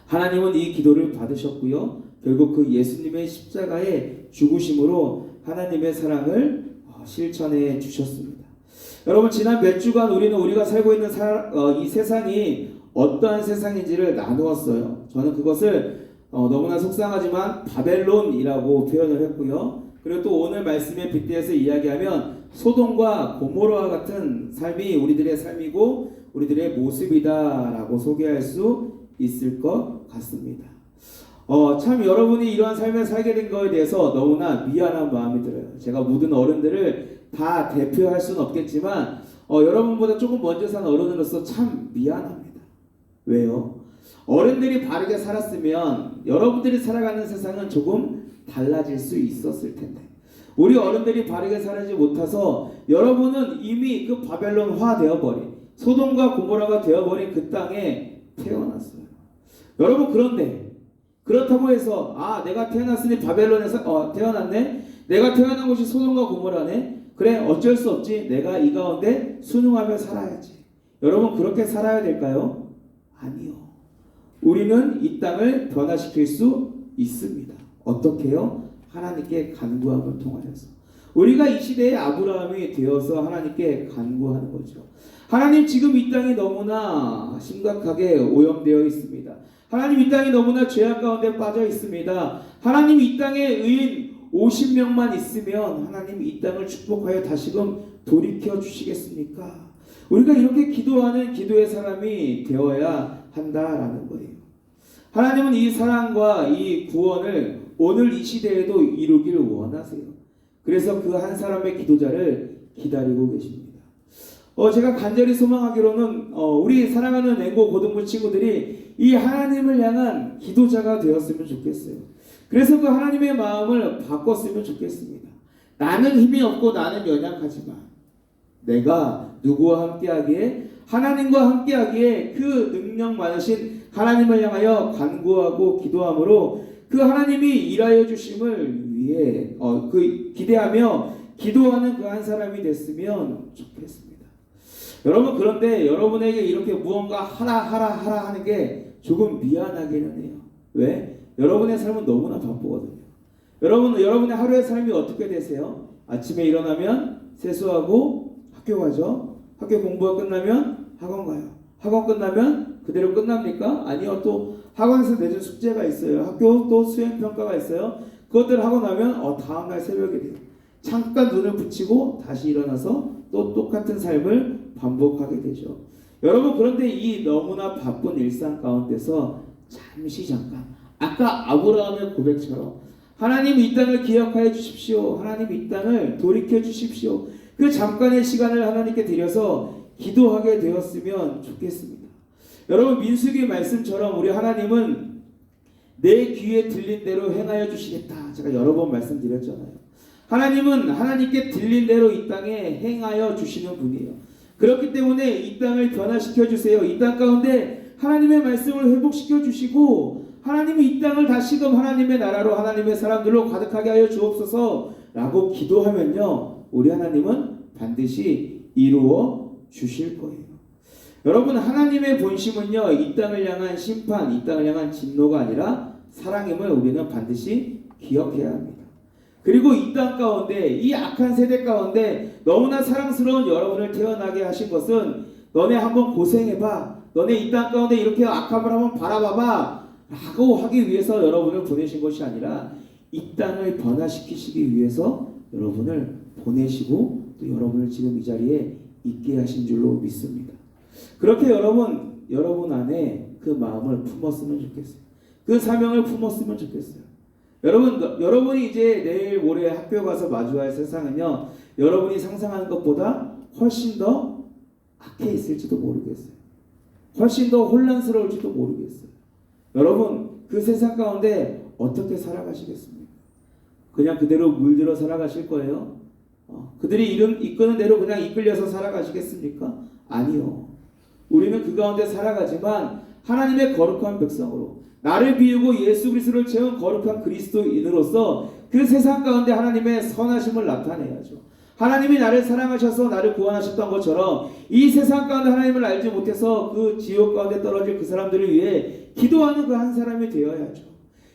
하나님은 이 기도를 받으셨고요. 결국 그 예수님의 십자가의 죽으심으로 하나님의 사랑을 실천해 주셨습니다. 여러분, 지난 몇 주간 우리는 우리가 살고 있는 이 세상이 어떠한 세상인지를 나누었어요. 저는 그것을 너무나 속상하지만 바벨론이라고 표현을 했고요. 그리고 또 오늘 말씀에 빗대어서 이야기하면 소돔과 고모라와 같은 삶이 우리들의 삶이고 우리들의 모습이다라고 소개할 수 있을 것 같습니다. 참 여러분이 이러한 삶을 살게 된 거에 대해서 너무나 미안한 마음이 들어요. 제가 모든 어른들을 다 대표할 수는 없겠지만 여러분보다 조금 먼저 산 어른으로서 참 미안합니다. 왜요? 어른들이 바르게 살았으면 여러분들이 살아가는 세상은 조금 달라질 수 있었을 텐데 우리 어른들이 바르게 살지 못해서 여러분은 이미 그 바벨론화 되어버린 소돔과 고모라가 되어버린 그 땅에 태어났어요. 여러분, 그런데 그렇다고 해서 내가 태어났으니 바벨론에서 태어났네, 내가 태어난 곳이 소돔과 고모라네, 그래 어쩔 수 없지, 내가 이 가운데 순응하며 살아야지. 여러분, 그렇게 살아야 될까요? 아니요. 우리는 이 땅을 변화시킬 수 있습니다. 어떻게요? 하나님께 간구함을 통하여서. 우리가 이 시대의 아브라함이 되어서 하나님께 간구하는 거죠. 하나님, 지금 이 땅이 너무나 심각하게 오염되어 있습니다. 하나님, 이 땅이 너무나 죄악 가운데 빠져 있습니다. 하나님, 이 땅에 의인 50명만 있으면 하나님 이 땅을 축복하여 다시금 돌이켜 주시겠습니까? 우리가 이렇게 기도하는 기도의 사람이 되어야 한다라는 거예요. 하나님은 이 사랑과 이 구원을 오늘 이 시대에도 이루기를 원하세요. 그래서 그 한 사람의 기도자를 기다리고 계십니다. 제가 간절히 소망하기로는 우리 사랑하는 앵고 고등부 친구들이 이 하나님을 향한 기도자가 되었으면 좋겠어요. 그래서 그 하나님의 마음을 바꿨으면 좋겠습니다. 나는 힘이 없고 나는 연약하지만 내가 누구와 함께하기에, 하나님과 함께하기에 그 능력 많으신 하나님을 향하여 간구하고 기도함으로 그 하나님이 일하여 주심을 위해 기대하며 기도하는 그 한 사람이 됐으면 좋겠습니다. 여러분, 그런데 여러분에게 이렇게 무언가 하라 하는 게 조금 미안하기는 해요. 왜? 여러분의 삶은 너무나 바쁘거든요. 여러분의 하루의 삶이 어떻게 되세요? 아침에 일어나면 세수하고 학교 가죠. 학교 공부가 끝나면 학원 가요. 학원 끝나면 그대로 끝납니까? 아니요. 또 학원에서 내준 숙제가 있어요. 학교 또 수행평가가 있어요. 그것들 하고 나면 다음날 새벽이 돼요. 잠깐 눈을 붙이고 다시 일어나서 또 똑같은 삶을 반복하게 되죠. 여러분, 그런데 이 너무나 바쁜 일상 가운데서 잠깐 아까 아브라함의 고백처럼 하나님 이 땅을 기억하여 주십시오. 하나님 이 땅을 돌이켜 주십시오. 그 잠깐의 시간을 하나님께 드려서 기도하게 되었으면 좋겠습니다. 여러분, 민수기 말씀처럼 우리 하나님은 내 귀에 들린 대로 행하여 주시겠다. 제가 여러 번 말씀드렸잖아요. 하나님은 하나님께 들린 대로 이 땅에 행하여 주시는 분이에요. 그렇기 때문에 이 땅을 변화시켜 주세요. 이 땅 가운데 하나님의 말씀을 회복시켜 주시고 하나님이 이 땅을 다시금 하나님의 나라로 하나님의 사람들로 가득하게 하여 주옵소서 라고 기도하면요, 우리 하나님은 반드시 이루어 주실 거예요. 여러분, 하나님의 본심은요, 이 땅을 향한 심판, 이 땅을 향한 진노가 아니라 사랑임을 우리는 반드시 기억해야 합니다. 그리고 이 땅 가운데, 이 악한 세대 가운데 너무나 사랑스러운 여러분을 태어나게 하신 것은 너네 한번 고생해봐, 너네 이 땅 가운데 이렇게 악함을 한번 바라봐봐 라고 하기 위해서 여러분을 보내신 것이 아니라 이 땅을 변화시키시기 위해서 여러분을 보내시고 또 여러분을 지금 이 자리에 있게 하신 줄로 믿습니다. 그렇게 여러분 안에 그 마음을 품었으면 좋겠어요. 그 사명을 품었으면 좋겠어요. 여러분이 이제 내일 모레 학교 가서 마주할 세상은요, 여러분이 상상하는 것보다 훨씬 더 악해 있을지도 모르겠어요. 훨씬 더 혼란스러울지도 모르겠어요. 여러분, 그 세상 가운데 어떻게 살아가시겠습니까? 그냥 그대로 물들어 살아가실 거예요? 그들이 이끄는 대로 그냥 이끌려서 살아가시겠습니까? 아니요. 우리는 그 가운데 살아가지만 하나님의 거룩한 백성으로, 나를 비우고 예수 그리스도를 채운 거룩한 그리스도인으로서 그 세상 가운데 하나님의 선하심을 나타내야죠. 하나님이 나를 사랑하셔서 나를 구원하셨던 것처럼 이 세상 가운데 하나님을 알지 못해서 그 지옥 가운데 떨어질 그 사람들을 위해 기도하는 그 한 사람이 되어야죠.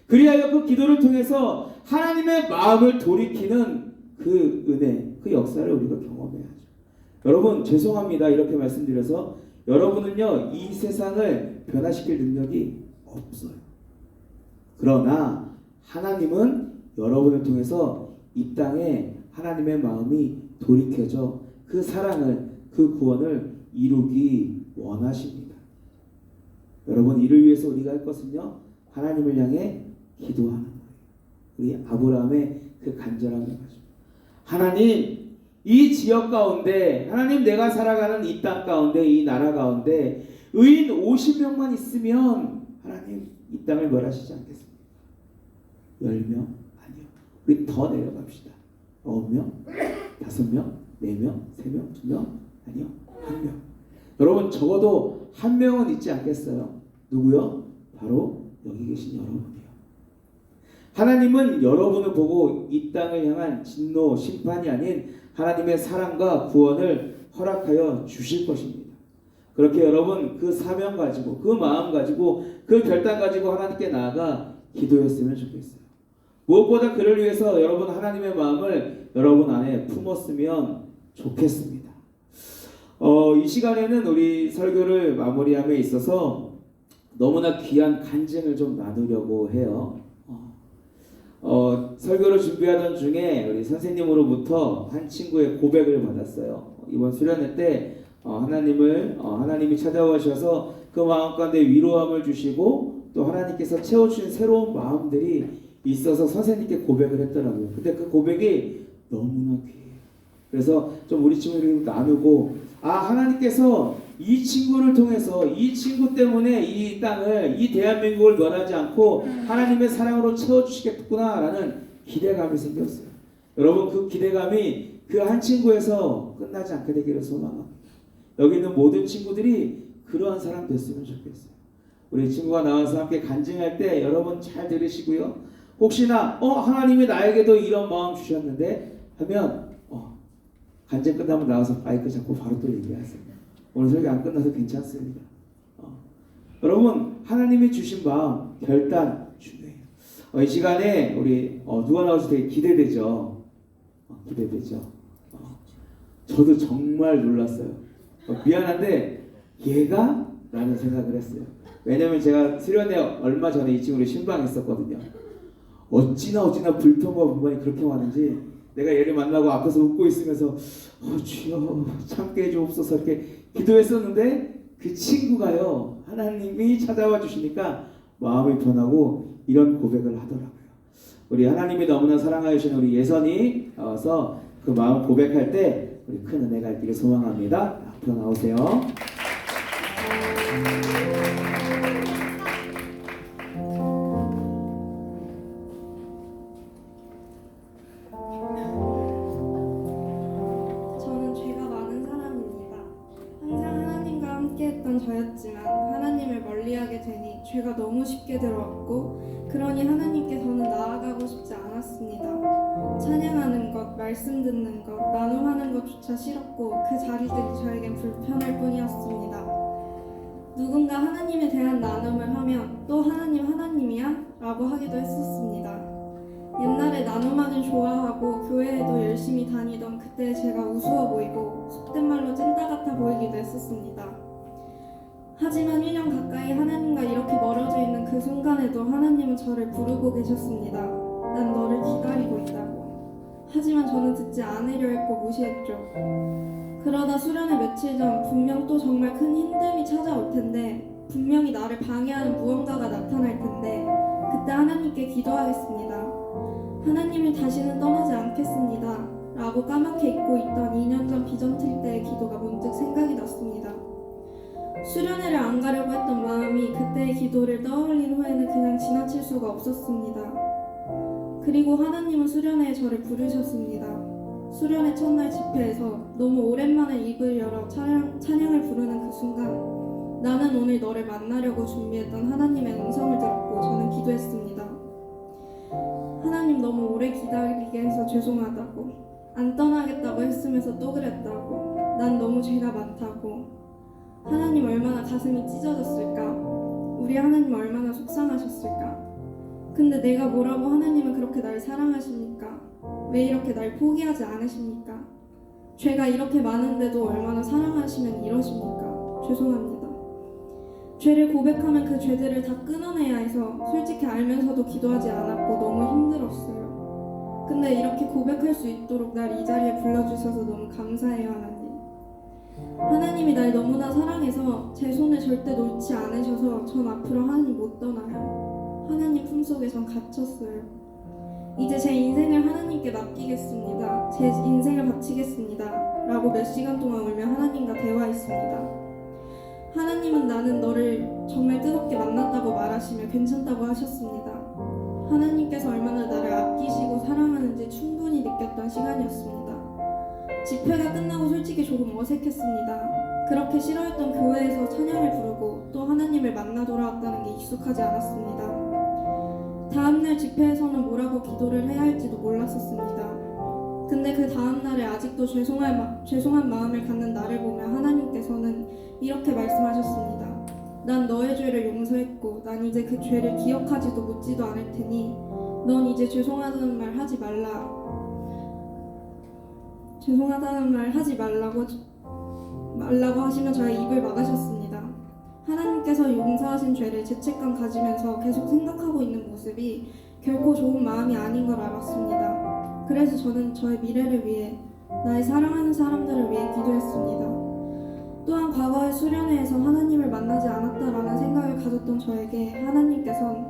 그리하여 그 기도를 통해서 하나님의 마음을 돌이키는 그 은혜, 그 역사를 우리가 경험해야죠. 여러분, 죄송합니다. 이렇게 말씀드려서 여러분은요, 이 세상을 변화시킬 능력이 없어요. 그러나 하나님은 여러분을 통해서 이 땅에 하나님의 마음이 돌이켜져 그 사랑을, 그 구원을 이루기 원하십니다. 여러분, 이를 위해서 우리가 할 것은요, 하나님을 향해 기도하는 거예요. 우리 아브라함의 그 간절함을 가지고, 하나님, 이 지역 가운데, 하나님, 내가 살아가는 이 땅 가운데, 이 나라 가운데 의인 50명만 있으면 하나님 이 땅을 멸하시지 않겠습니까? 10명? 아니요. 우리 더 내려갑시다. 9명? 5명? 4명? 3명? 2명? 아니요. 1명. 여러분, 적어도 1명은 있지 않겠어요? 누구요? 바로 여기 계신 여러분이요. 하나님은 여러분을 보고 이 땅을 향한 진노, 심판이 아닌 하나님의 사랑과 구원을 허락하여 주실 것입니다. 그렇게 여러분, 그 사명 가지고, 그 마음 가지고, 그 결단 가지고 하나님께 나아가 기도했으면 좋겠어요. 무엇보다 그를 위해서 여러분 하나님의 마음을 여러분 안에 품었으면 좋겠습니다. 이 시간에는 우리 설교를 마무리함에 있어서 너무나 귀한 간증을 좀 나누려고 해요. 설교를 준비하던 중에 우리 선생님으로부터 한 친구의 고백을 받았어요. 이번 수련회 때 하나님이 찾아오셔서 그 마음 가운데 위로함을 주시고 또 하나님께서 채워주신 새로운 마음들이 있어서 선생님께 고백을 했더라고요. 근데 그 고백이 너무나 귀해요. 그래서 좀 우리 친구들이 나누고, 하나님께서 이 친구를 통해서, 이 친구 때문에 이 땅을, 이 대한민국을 멸하지 않고 하나님의 사랑으로 채워주시겠구나 라는 기대감이 생겼어요. 여러분, 그 기대감이 그 한 친구에서 끝나지 않게 되기를 소망합니다. 여기 있는 모든 친구들이 그러한 사람 됐으면 좋겠어요. 우리 친구가 나와서 함께 간증할 때 여러분 잘 들으시고요. 혹시나 하나님이 나에게도 이런 마음 주셨는데 하면 간증 끝나면 나와서 마이크 잡고 바로 또 얘기하세요. 오늘 설교 안 끝나서 괜찮습니다. 여러분, 하나님이 주신 마음, 결단 중요해요. 이 시간에 우리 누가 나올지 되게 기대되죠. 기대되죠. 저도 정말 놀랐어요. 미안한데 얘가? 라는 생각을 했어요. 왜냐면 제가 수련회 얼마 전에 이 친구를 신방했었거든요. 어찌나 불평과 불만이 그렇게 많은지 내가 얘를 만나고 앞에서 웃고 있으면서 주여 참게 해주옵소서 이렇게 기도했었는데 그 친구가요 하나님이 찾아와 주시니까 마음이 편하고 이런 고백을 하더라고요. 우리 하나님이 너무나 사랑하여 주시는 우리 예선이 나와서 그 마음 고백할 때 우리 큰 은혜가 있기를 소망합니다. 앞으로 나오세요. 저는 죄가 많은 사람입니다. 항상 하나님과 함께했던 저였지만 하나님을 멀리하게 되니 죄가 너무 쉽게 들어왔고 그러니 하나님께 저는 나아가고 싶지 않았습니다. 찬양하는 것, 말씀 듣는 것, 나눔하는 것조차 싫었고 그 자리들이 저에겐 불편할 뿐이었습니다. 누군가 하나님에 대한 나눔을 하면 또 하나님 하나님이야? 라고 하기도 했었습니다. 옛날에 나눔하긴 좋아하고 교회에도 열심히 다니던 그때 제가 우스워 보이고 속된 말로 찐따 같아 보이기도 했었습니다. 하지만 1년 가까이 하나님과 이렇게 멀어져 있는 그 순간에도 하나님은 저를 부르고 계셨습니다. 난 너를 기다리고 있다고. 하지만 저는 듣지 않으려 했고 무시했죠. 그러다 수련회 며칠 전 분명 또 정말 큰 힘듦이 찾아올 텐데 분명히 나를 방해하는 무언가가 나타날 텐데 그때 하나님께 기도하겠습니다. 하나님이 다시는 떠나지 않겠습니다. 라고 까맣게 잊고 있던 2년 전 비전틀 때의 기도가 문득 생각이 났습니다. 수련회를 안 가려고 했던 마음이 그때의 기도를 떠올린 후에는 그냥 지나칠 수가 없었습니다. 그리고 하나님은 수련회에 저를 부르셨습니다. 수련회 첫날 집회에서 너무 오랜만에 입을 열어 찬양을 부르는 그 순간 나는 오늘 너를 만나려고 준비했던 하나님의 음성을 들었고 저는 기도했습니다. 하나님 너무 오래 기다리게 해서 죄송하다고 안 떠나겠다고 했으면서 또 그랬다고 난 너무 죄가 많다고 하나님 얼마나 가슴이 찢어졌을까 우리 하나님 얼마나 속상하셨을까 근데 내가 뭐라고 하나님은 그렇게 날 사랑하십니까? 왜 이렇게 날 포기하지 않으십니까? 죄가 이렇게 많은데도 얼마나 사랑하시면 이러십니까? 죄송합니다. 죄를 고백하면 그 죄들을 다 끊어내야 해서 솔직히 알면서도 기도하지 않았고 너무 힘들었어요. 근데 이렇게 고백할 수 있도록 날 이 자리에 불러주셔서 너무 감사해요 하나님. 하나님이 날 너무나 사랑해서 제 손을 절대 놓지 않으셔서 전 앞으로 하나님 못 떠나요. 하나님 품속에 전 갇혔어요. 이제 제 인생을 하나님께 맡기겠습니다. 제 인생을 바치겠습니다. 라고 몇 시간 동안 울며 하나님과 대화했습니다. 하나님은 나는 너를 정말 뜨겁게 만났다고 말하시며 괜찮다고 하셨습니다. 하나님께서 얼마나 나를 아끼시고 사랑하는지 충분히 느꼈던 시간이었습니다. 집회가 끝나고 솔직히 조금 어색했습니다. 그렇게 싫어했던 교회에서 찬양을 부르고 또 하나님을 만나 돌아왔다는 게 익숙하지 않았습니다. 다음날 집회에서는 뭐라고 기도를 해야 할지도 몰랐었습니다. 근데 그 다음날에 아직도 죄송한 마음을 갖는 나를 보며 하나님께서는 이렇게 말씀하셨습니다. 난 너의 죄를 용서했고 난 이제 그 죄를 기억하지도 묻지도 않을 테니 넌 이제 죄송하다는 말 하지 말라고 하시며 저의 입을 막으셨습니다. 하나님께서 용서하신 죄를 죄책감 가지면서 계속 생각하고 있는 모습이 결코 좋은 마음이 아닌 걸 알았습니다. 그래서 저는 저의 미래를 위해 나의 사랑하는 사람들을 위해 기도했습니다. 또한 과거의 수련회에서 하나님을 만나지 않았다라는 생각을 가졌던 저에게 하나님께서는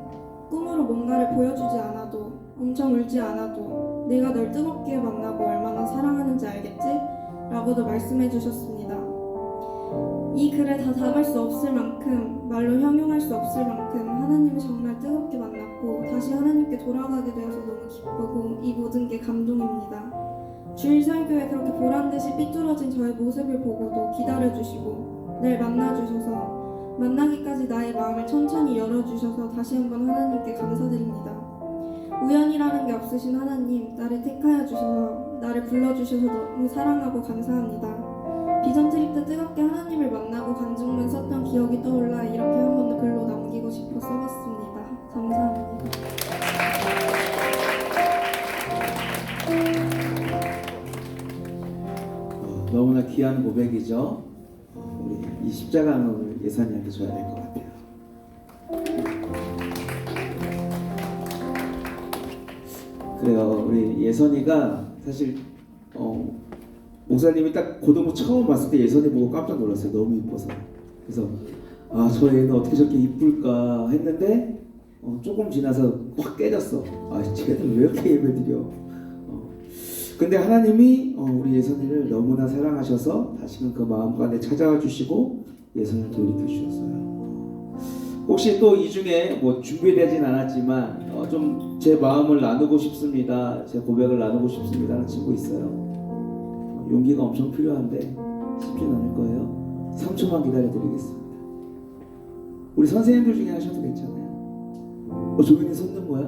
꿈으로 뭔가를 보여주지 않아도 엄청 울지 않아도 내가 널 뜨겁게 만나고 얼마나 사랑하는지 알겠지? 라고도 말씀해 주셨습니다. 이 글에 다 담을 수 없을 만큼 말로 형용할 수 없을 만큼 하나님을 정말 뜨겁게 만났고 다시 하나님께 돌아가게 되어서 너무 기쁘고 이 모든 게 감동입니다. 주일 설교에 그렇게 보란듯이 삐뚤어진 저의 모습을 보고도 기다려주시고 날 만나주셔서 만나기까지 나의 마음을 천천히 열어주셔서 다시 한번 하나님께 감사드립니다. 우연이라는 게 없으신 하나님, 나를 택하여 주셔서 나를 불러주셔서 너무 사랑하고 감사합니다. 비전 트립 때 뜨겁게 하나님을 만나고 간증문 썼던 기억이 떠올라 이렇게 한 번 더 글로 남기고 싶어 써봤습니다. 감사합니다. 너무나 귀한 고백이죠. 우리 이 십자가는 오늘 예산이한테 줘야 될 것 같아요. 그래요. 우리 예선이가 사실 목사님이 딱 고등부 처음 봤을 때 예선이 보고 깜짝 놀랐어요. 너무 이뻐서. 그래서 저 애는 어떻게 저렇게 이쁠까 했는데 조금 지나서 확 깨졌어. 쟤는 왜 이렇게 예배드려? 근데 하나님이 우리 예선이를 너무나 사랑하셔서 다시금 그 마음간에 찾아와 주시고 예선을 돌이켜 주셨어요. 혹시 또 이 중에 뭐 준비되진 않았지만 좀 제 마음을 나누고 싶습니다, 제 고백을 나누고 싶습니다 하는 친구 있어요? 용기가 엄청 필요한데 쉽진 않을 거예요. 3초만 기다려드리겠습니다. 우리 선생님들 중에 하셔도 괜찮아요. 조민이 손 든 거야?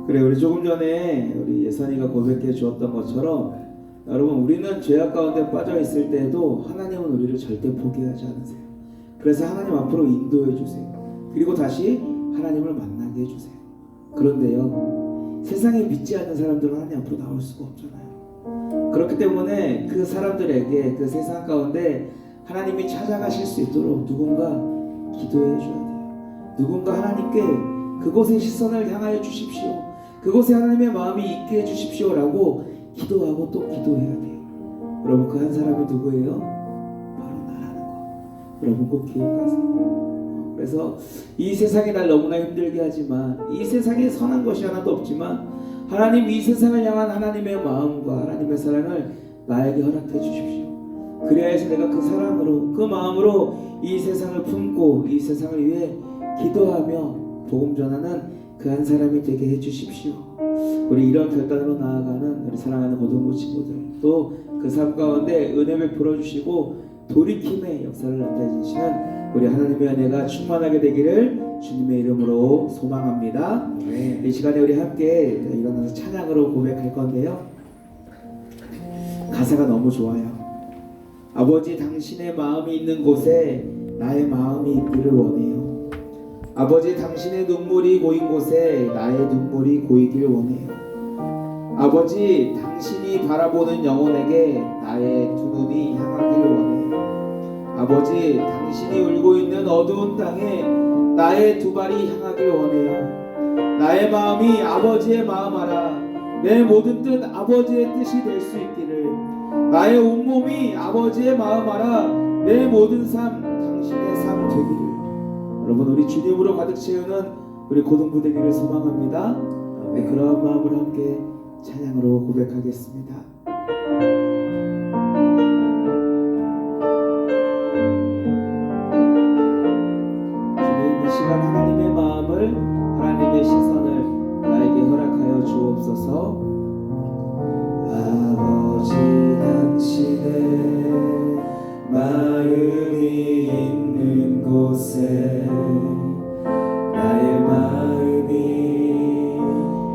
그래, 우리 조금 전에 우리 예선이가 고백해 주었던 것처럼 여러분, 우리는 죄악 가운데 빠져 있을 때에도 하나님은 우리를 절대 포기하지 않으세요. 그래서 하나님 앞으로 인도해 주세요. 그리고 다시 하나님을 만나게 해주세요. 그런데요, 세상에 믿지 않는 사람들은 하나님 앞으로 나올 수가 없잖아요. 그렇기 때문에 그 사람들에게 그 세상 가운데 하나님이 찾아가실 수 있도록 누군가 기도해 줘야 돼요. 누군가 하나님께 그곳에 시선을 향하여 주십시오, 그곳에 하나님의 마음이 있게 해주십시오 라고 기도하고 또 기도해야 돼요. 여러분, 그 한 사람이 누구예요? 바로 나라는 거. 여러분 꼭 기억하세요. 그래서 이 세상이 날 너무나 힘들게 하지만, 이 세상에 선한 것이 하나도 없지만 하나님, 이 세상을 향한 하나님의 마음과 하나님의 사랑을 나에게 허락해 주십시오. 그래야 해서 내가 그 사랑으로, 그 마음으로 이 세상을 품고 이 세상을 위해 기도하며 복음 전하는 그 한 사람이 되게 해주십시오. 우리 이런 결단으로 나아가는 우리 사랑하는 고등부 친구들, 또 그 삶 가운데 은혜 베풀어 주시고 돌이킴의 역사를 나타내시는 우리 하나님의 은혜가 충만하게 되기를 주님의 이름으로 소망합니다. 네. 이 시간에 우리 함께 일어나서 찬양으로 고백할 건데요, 가사가 너무 좋아요. 아버지, 당신의 마음이 있는 곳에 나의 마음이 있기를 원해요. 아버지, 당신의 눈물이 고인 곳에 나의 눈물이 고이길 원해요. 아버지, 당신이 바라보는 영혼에게 나의 두 눈이 향하길 원해요. 아버지, 당신이 울고 있는 어두운 땅에 나의 두 발이 향하길 원해요. 나의 마음이 아버지의 마음 알아 내 모든 뜻 아버지의 뜻이 될 수 있기를, 나의 온몸이 아버지의 마음 알아 내 모든 삶 당신의 삶 되기를. 여러분, 우리 주님으로 가득 채우는 우리 고등부 되기를 소망합니다. 네, 그러한 마음으로 함께 찬양으로 고백하겠습니다. 주님, 이 시간 하나님의 마음을, 하나님의 시선을 나에게 허락하여 주옵소서. 아버지, 당신의 마음이 있는 곳에 나의 마음이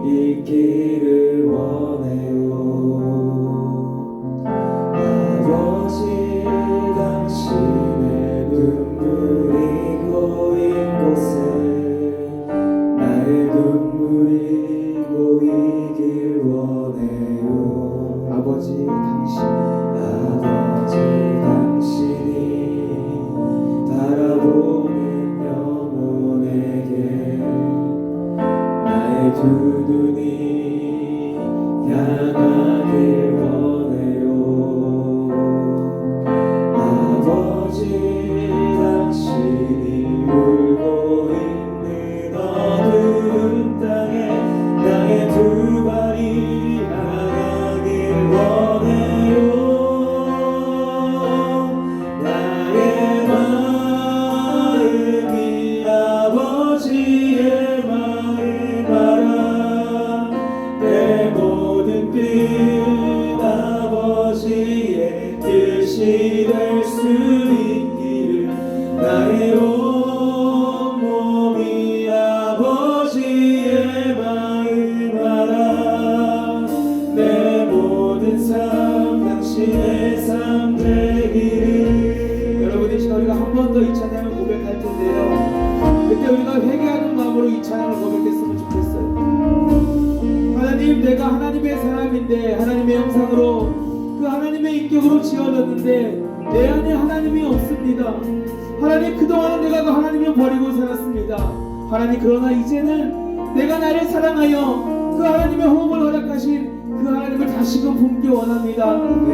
있기를 원해요. 아버지, 당신의 눈물이 고인 곳에 나의 눈물이 고이길 원해요. 아버지, 당신이 바라보는 영혼에게 나의 두 눈이 향하길 원해요. 아버지, 당신이 울고 있는 어두운 땅에 나의 두 발이 향하길 원해요. 나의 마음이 아버지의 마음 알아 내 모든 뜻 아버지의 뜻이 될 수 있기를, 나의 온몸이 아버지의 마음 알아 내 모든 삶 당신의 삶 되기를. 여러분, 이 시간 우리가 한 번 더 이 찬양을 고백할 텐데요, 그때 우리가 회개하는 마음으로 이 찬양을 고백했으면 좋겠어요. 하나님, 내가 하나님의 사람인데, 하나님의 형상으로 그 하나님의 인격으로 지어졌는데 내 안에 하나님이 없습니다. 하나님, 그동안은 내가 그 하나님을 버리고 살았습니다. 하나님, 그러나 이제는 내가 나를 사랑하여 그 하나님의 호흡을 허락하신 그 하나님을 다시금 품기 원합니다.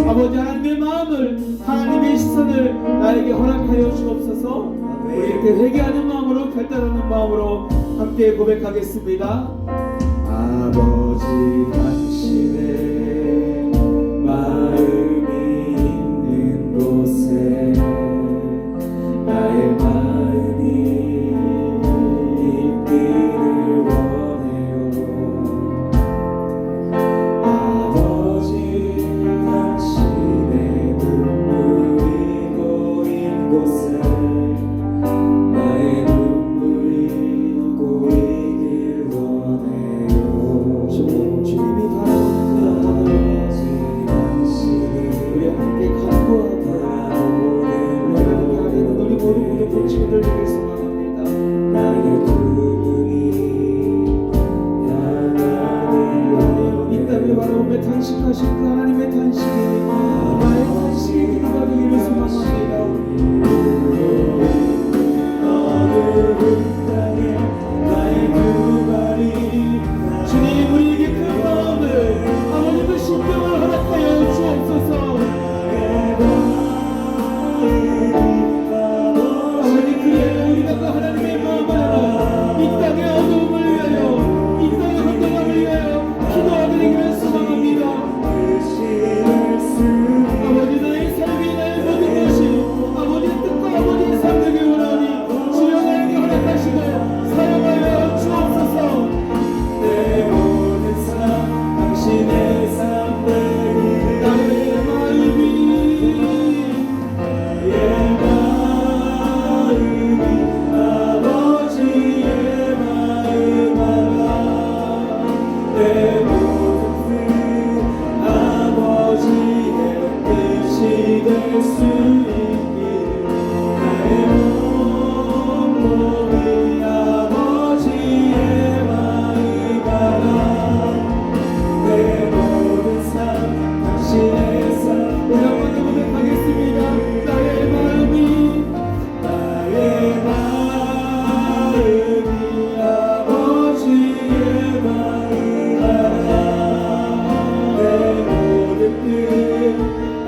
아버지 하나님의 마음을, 하나님의 시선을 나에게 허락하여 주옵소서. 우리 이렇게 회개하는 마음으로, 결단하는 마음으로 함께 고백하겠습니다. 아버지 당신의 마음이 있는 곳에 나의 마음이 있기를 원해요. 아버지 당신의 눈물이 고인 곳에 나의 눈물이 고이길 원해요. 주님이 바라보는 우리 함께 간구하고 우리 모두 본 친구들 되길 소망합니다. 나의 눈물이 하나님 이 땅을 바라보며 탄식하신 그 하나님의 탄식이 나의 탄식이 기도가 되기를 소망합니다. 어두운 땅에 나의 두 발이 주님 우리에게 그 마음을 아버지 그 심령을 허락하여 주옵소서. 아버지 그래 우리가 그 하나님의 마음을 알아 이 땅의 어두움을 위하여 이 땅의 혼돈함을 위하여 기도하게 되기를 소망합니다. 아버지 나의 삶이 나의 모든 것이 아버지의 뜻과 아버지의 삶 되길 원하니 주여 나에게 허락하시고 사용하여 주옵소서. 내 모든 삶 당신의 삶 되기를 나의 마음이 아버지의 마음 알아 내 모든 뜻 아버지의 뜻이 될 수 있기를 나의 몸이 아버지의 마음 알아 내 모든 삶 당신의 삶 우리 한번 고백하겠습니다. 나의 마음이 아버지의 마음 알아 내 모든 뜻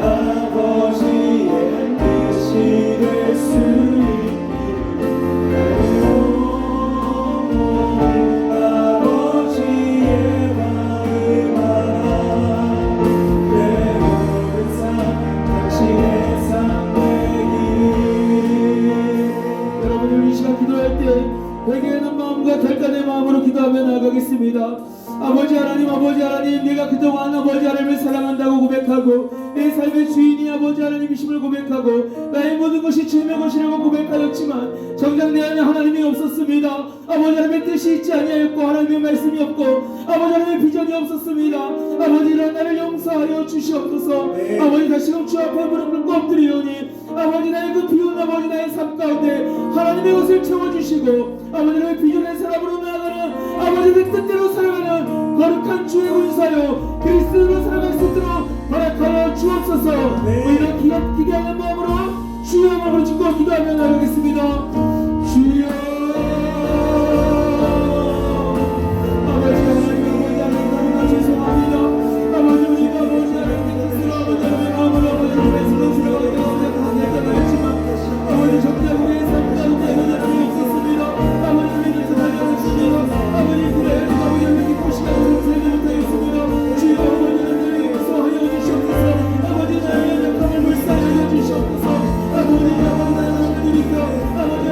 아버지의 뜻이 될 수 있기를 나의 몸이 아버지의 마음 알아 내 모든 삶 당신의 삶 되기를. 여러분 우리 이 시간 기도할 때 회개하는 마음과 결단의 마음으로 기도하며 나아가겠습니다. 아버지 하나님 내가 그동안 아버지 하나님을 사랑한다고 고백하고 내 삶의 주인이 아버지 하나님이심을 고백하고 나의 모든 것이 주님의 것이라고 고백하였지만 정작 내 안에 하나님이 없었습니다. 아버지 하나님의 뜻이 있지 아니하였고 하나님의 말씀이 없고 아버지 하나님의 비전이 없었습니다. 아버지 이런 나를 용서하여 주시옵소서. 아버지 다시금 주 앞에 무릎 꿇고 엎드리오니 아버지 나의 그 비운 아버지 나의 삶 가운데 하나님의 것을 채워주시고 아버지 나의 비전의 사람으로 나아가는 아버지의 뜻대로 살아가는 거룩한 주의 군사요 그리스도로 살아갈 수 있도록 허락하여 주옵소서. 이런 기대하는 마음으로 주여 마음으로 짓고 기도하며 나가겠습니다. 주여 아버지 하나님 죄송합니다. 아버지 우리가 아버지 하나님의 뜻으로 아버지 하나님의 마음으로 아버지 하나님의 스스로 했지만 아버지 정작 우리의 삶 가운데 하나님이 없었습니다. 아버지 하나님의 뜻을 달려왔습니다. 아버지 그래 아버지 하나님의 기쁜 시간을 살지 못하겠습니다. 주여 아버지 하나님의 용서하여 주시옵소서. 아버지 나의 약함을 불쌍히 여겨 주시옵소서. 아버지 나의 하나님이니까 아버지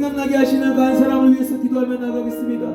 생각나게 하시는 그 한 사람을 위해서 기도하며 나가겠습니다.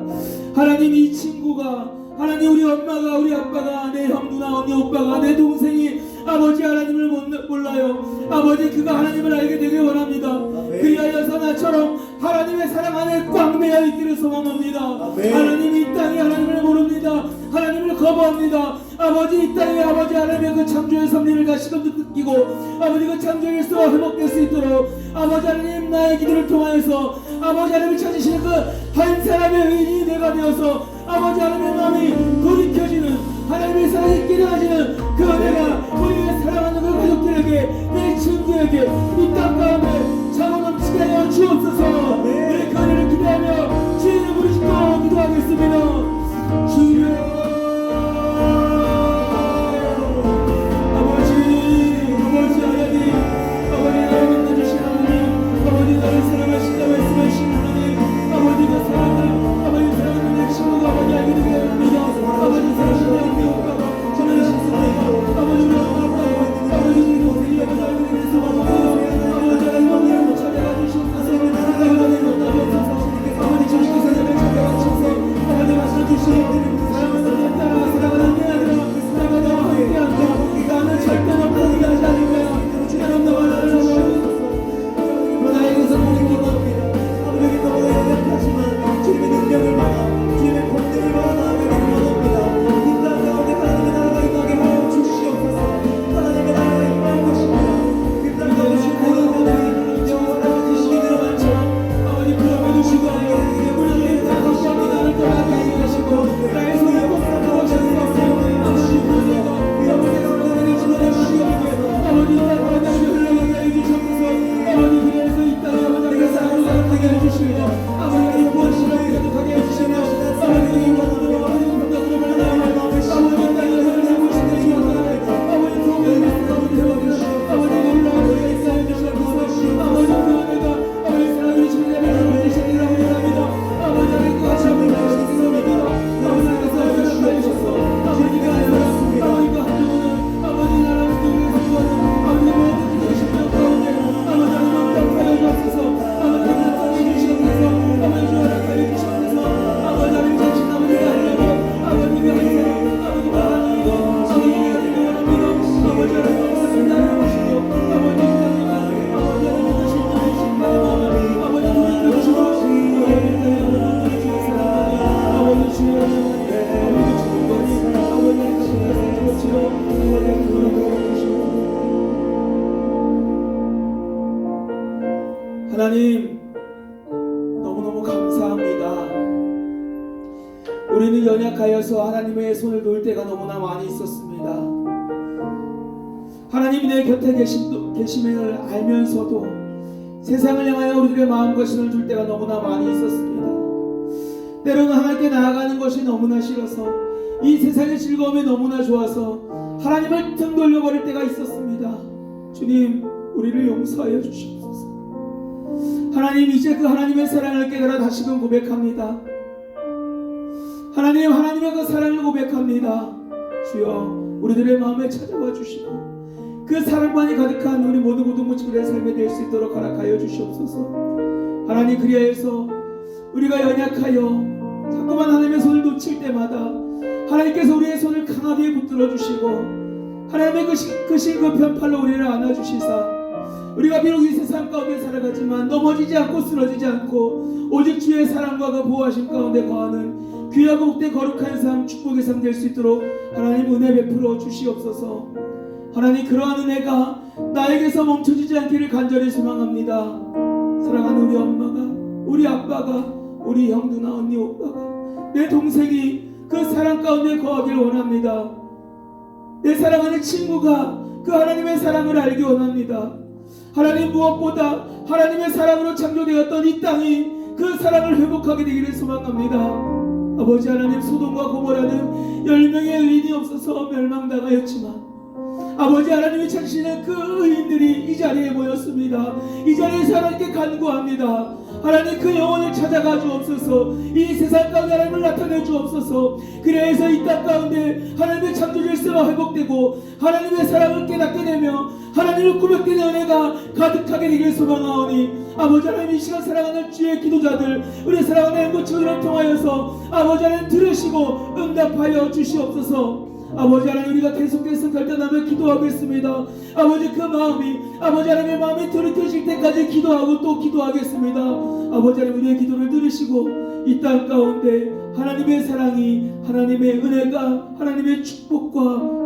하나님, 이 친구가, 하나님, 우리 엄마가, 우리 아빠가, 내 형, 누나, 언니, 오빠가, 내 동생이 아버지 하나님을 몰라요. 아버지, 그가 하나님을 알게 되길 원합니다. 그리하여서 나처럼 하나님의 사랑 안에 꽉 매여 있기를 소망합니다. 하나님, 이 땅이 하나님을 모릅니다. 하나님을 거부합니다. 아버지, 이 땅에 아버지 하나님의 그 창조의 섭리를 다시금 느끼고 아버지 그 창조에서 회복될 수 있도록 아버지 하나님, 나의 기도를 통하여서 아버지 하나님을 찾으시는 그 한 사람의 의인이 내가 되어서 아버지 하나님의 마음이 돌이켜지는, 하나님의 사랑이 깨달아지는 그 은혜가 우리의 사랑하는 그 가족들에게, 내 친구에게 이 땅 가운데 차고 넘치게 하여 주옵소서. 우리 그 은혜를 기대하며 주의 이름 부르짖고 기도하겠습니다. 주여, 아버지 하나님, 아버지 나를 만나주신 하나님, 아버지 나를 사랑하신다고 말씀하신 하나님, 아버지가 사랑을, 아버지 사랑하는 내 친구가 아버지 알게 되게 합니다. 아버지 사랑하는 내 오빠가 저는 신습니다. 아버지 우리 아빠, 아버지 우리 동생이 아버지 알게 되게 해서 아버지 하나님 만나고 찾아가 주시옵소서. 하나님 만나주옵소서. 아버지 주님께서 나를 찾아가 주셔서 아버지 말씀 주시옵소서. 사랑하는 내 딸아, 사랑하는 내 아들아, 내가 너와 함께한다. 나는 절대 너 포기하지 않을 거야. 주님 너와 나를 사랑하옵소서. 나에게서 모든 것 아버지 너무 연약하지만 주님의 능력을 받아, 주님의 권능을 받아 나아가기를 원합니다. 이 땅 가운데 하나님의 나라가 임하게 하여 주시옵소서. 하나님의 나라가 임할 것입니다. 그 땅 가운데 하나님의 영원한 지식으로 많죠. 아버지 부름해 주시고 우리의 땅 가운데 나를 떠나게 하시고 나의 손을 꼭 잡으셔서 아버지 부르고 아버지 가운데 주님의 마시오에게 아버지 땅 가운데 흘러가게 하여 주시옵소서. 아버지 그래서 이 땅에 아버지 사랑을 가득하게 해주시고 아버지 무엇이나 가득하게 해주시며 아버지 이만으로 아버지 분덕으로 말하며 아버지 땅에 흘러가고 싶은 주옵소서. 아버지 도움을 주옵소서. 아버지 놀라게 있어 주옵소서. 아버지 그 은혜가 아버지 사랑을 주님의 되시기를 원합니다. 아버지 하나님 같이 한번 하시겠습니다. 아버지께서 하나님 주셔서 아버지가 아버지가 한동안은 아버지 나라를 통해서 구하는 아버지 모든 계시는 가운데 아버지 하나님 땅하여 주옵소서. 아버지 하나님 주시옵소서. 아버지 하나님 주시옵소서. 아버지 하나님 자신 아버지가 하려고 아버지가 하세요. 아버지가 하나님 아버지가 되게 원합니다. 아버지 하나님 나를 보시고 아버지 하나님 아버지 하나님 다시 주신 나의 마음을 아버지 돌이켜 주시고 아버지 하나님 주의 사랑 아버지 주의 아버지 주의 아버지 하나님 주시고 아버지 돌이켜 주시고 하나님 너무너무 감사합니다. 우리는 연약하여서 하나님의 손을 놓을 때가 너무나 많이 있었습니다. 하나님이 내 곁에 계심을 알면서도 세상을 향하여 우리들의 마음과 신을 줄 때가 너무나 많이 있었습니다. 때로는 하나님께 나아가는 것이 너무나 싫어서 이 세상의 즐거움이 너무나 좋아서 하나님을 등 돌려버릴 때가 있었습니다. 주님, 우리를 용서하여 주시옵소서. 하나님, 이제 그 하나님의 사랑을 깨달아 다시금 고백합니다. 하나님, 하나님의 그 사랑을 고백합니다. 주여, 우리들의 마음에 찾아와 주시고 그 사랑만이 가득한 우리 모든 고등부치들의 삶이 될 수 있도록 허락하여 주시옵소서. 하나님, 그리하여서 우리가 연약하여 자꾸만 하나님의 손을 놓칠 때마다 하나님께서 우리의 손을 강하게 붙들어 주시고 하나님의 그 편팔로 우리를 안아주시사 우리가 비록 이 세상 가운데 살아가지만 넘어지지 않고 쓰러지지 않고 오직 주의 사랑과 그 보호하심 가운데 거하는 귀하고 복된 거룩한 삶, 축복의 삶 될 수 있도록 하나님 은혜 베풀어 주시옵소서. 하나님, 그러한 은혜가 나에게서 멈춰지지 않기를 간절히 소망합니다. 사랑하는 우리 엄마가, 우리 아빠가, 우리 형, 누나, 언니, 오빠가, 내 동생이 그 사랑 가운데 거하길 원합니다. 내 사랑하는 친구가 그 하나님의 사랑을 알기 원합니다. 하나님, 무엇보다 하나님의 사랑으로 창조되었던 이 땅이 그 사랑을 회복하게 되기를 소망합니다. 아버지 하나님, 소돔과 고모라는 10명의 의인이 없어서 멸망당하였지만 아버지 하나님이 찾으시는 그 의인들이 이 자리에 모였습니다. 이 자리에서 하나님께 간구합니다. 하나님 그 영혼을 찾아가 주옵소서. 이 세상 가운데 하나님을 나타내 주옵소서. 그래서 이 땅 가운데 하나님의 창조 질서가 회복되고 하나님의 사랑을 깨닫게 되며 하나님을 고백되는 은혜가 가득하게 되길 소망하오니 아버지 하나님 이 시간 사랑하는 주의 기도자들 우리 사랑하는 앵무처들을 통하여서 아버지 하나님 들으시고 응답하여 주시옵소서. 아버지 하나님 우리가 계속해서 결단하며 기도하겠습니다. 아버지 그 마음이 아버지 하나님의 마음이 돌이켜질 때까지 기도하고 또 기도하겠습니다. 아버지 하나님 우리의 기도를 들으시고 이 땅 가운데 하나님의 사랑이 하나님의 은혜가 하나님의 축복과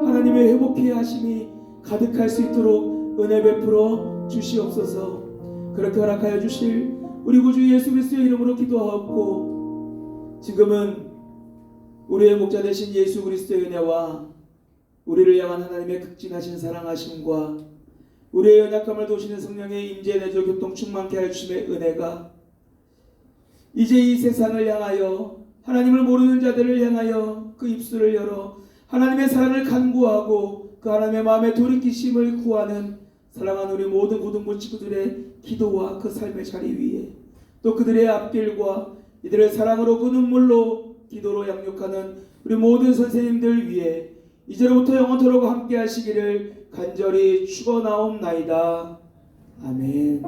하나님의 회복해 하심이 가득할 수 있도록 은혜 베풀어 주시옵소서. 그렇게 허락하여 주실 우리 구주 예수 그리스도의 이름으로 기도하옵고 지금은 우리의 목자 되신 예수 그리스도의 은혜와 우리를 향한 하나님의 극진하신 사랑하심과 우리의 연약함을 도우시는 성령의 임재 내조 교통 충만케 하여 주심의 은혜가 이제 이 세상을 향하여 하나님을 모르는 자들을 향하여 그 입술을 열어 하나님의 사랑을 간구하고 그 하나님의 마음에 돌이키심을 구하는 사랑하는 우리 모든 고등부 친구들의 기도와 그 삶의 자리 위에 또 그들의 앞길과 이들의 사랑으로 그 눈물로 기도로 양육하는 우리 모든 선생님들 위해 이제로부터 영원토록 함께 하시기를 간절히 축원하옵나이다. 아멘.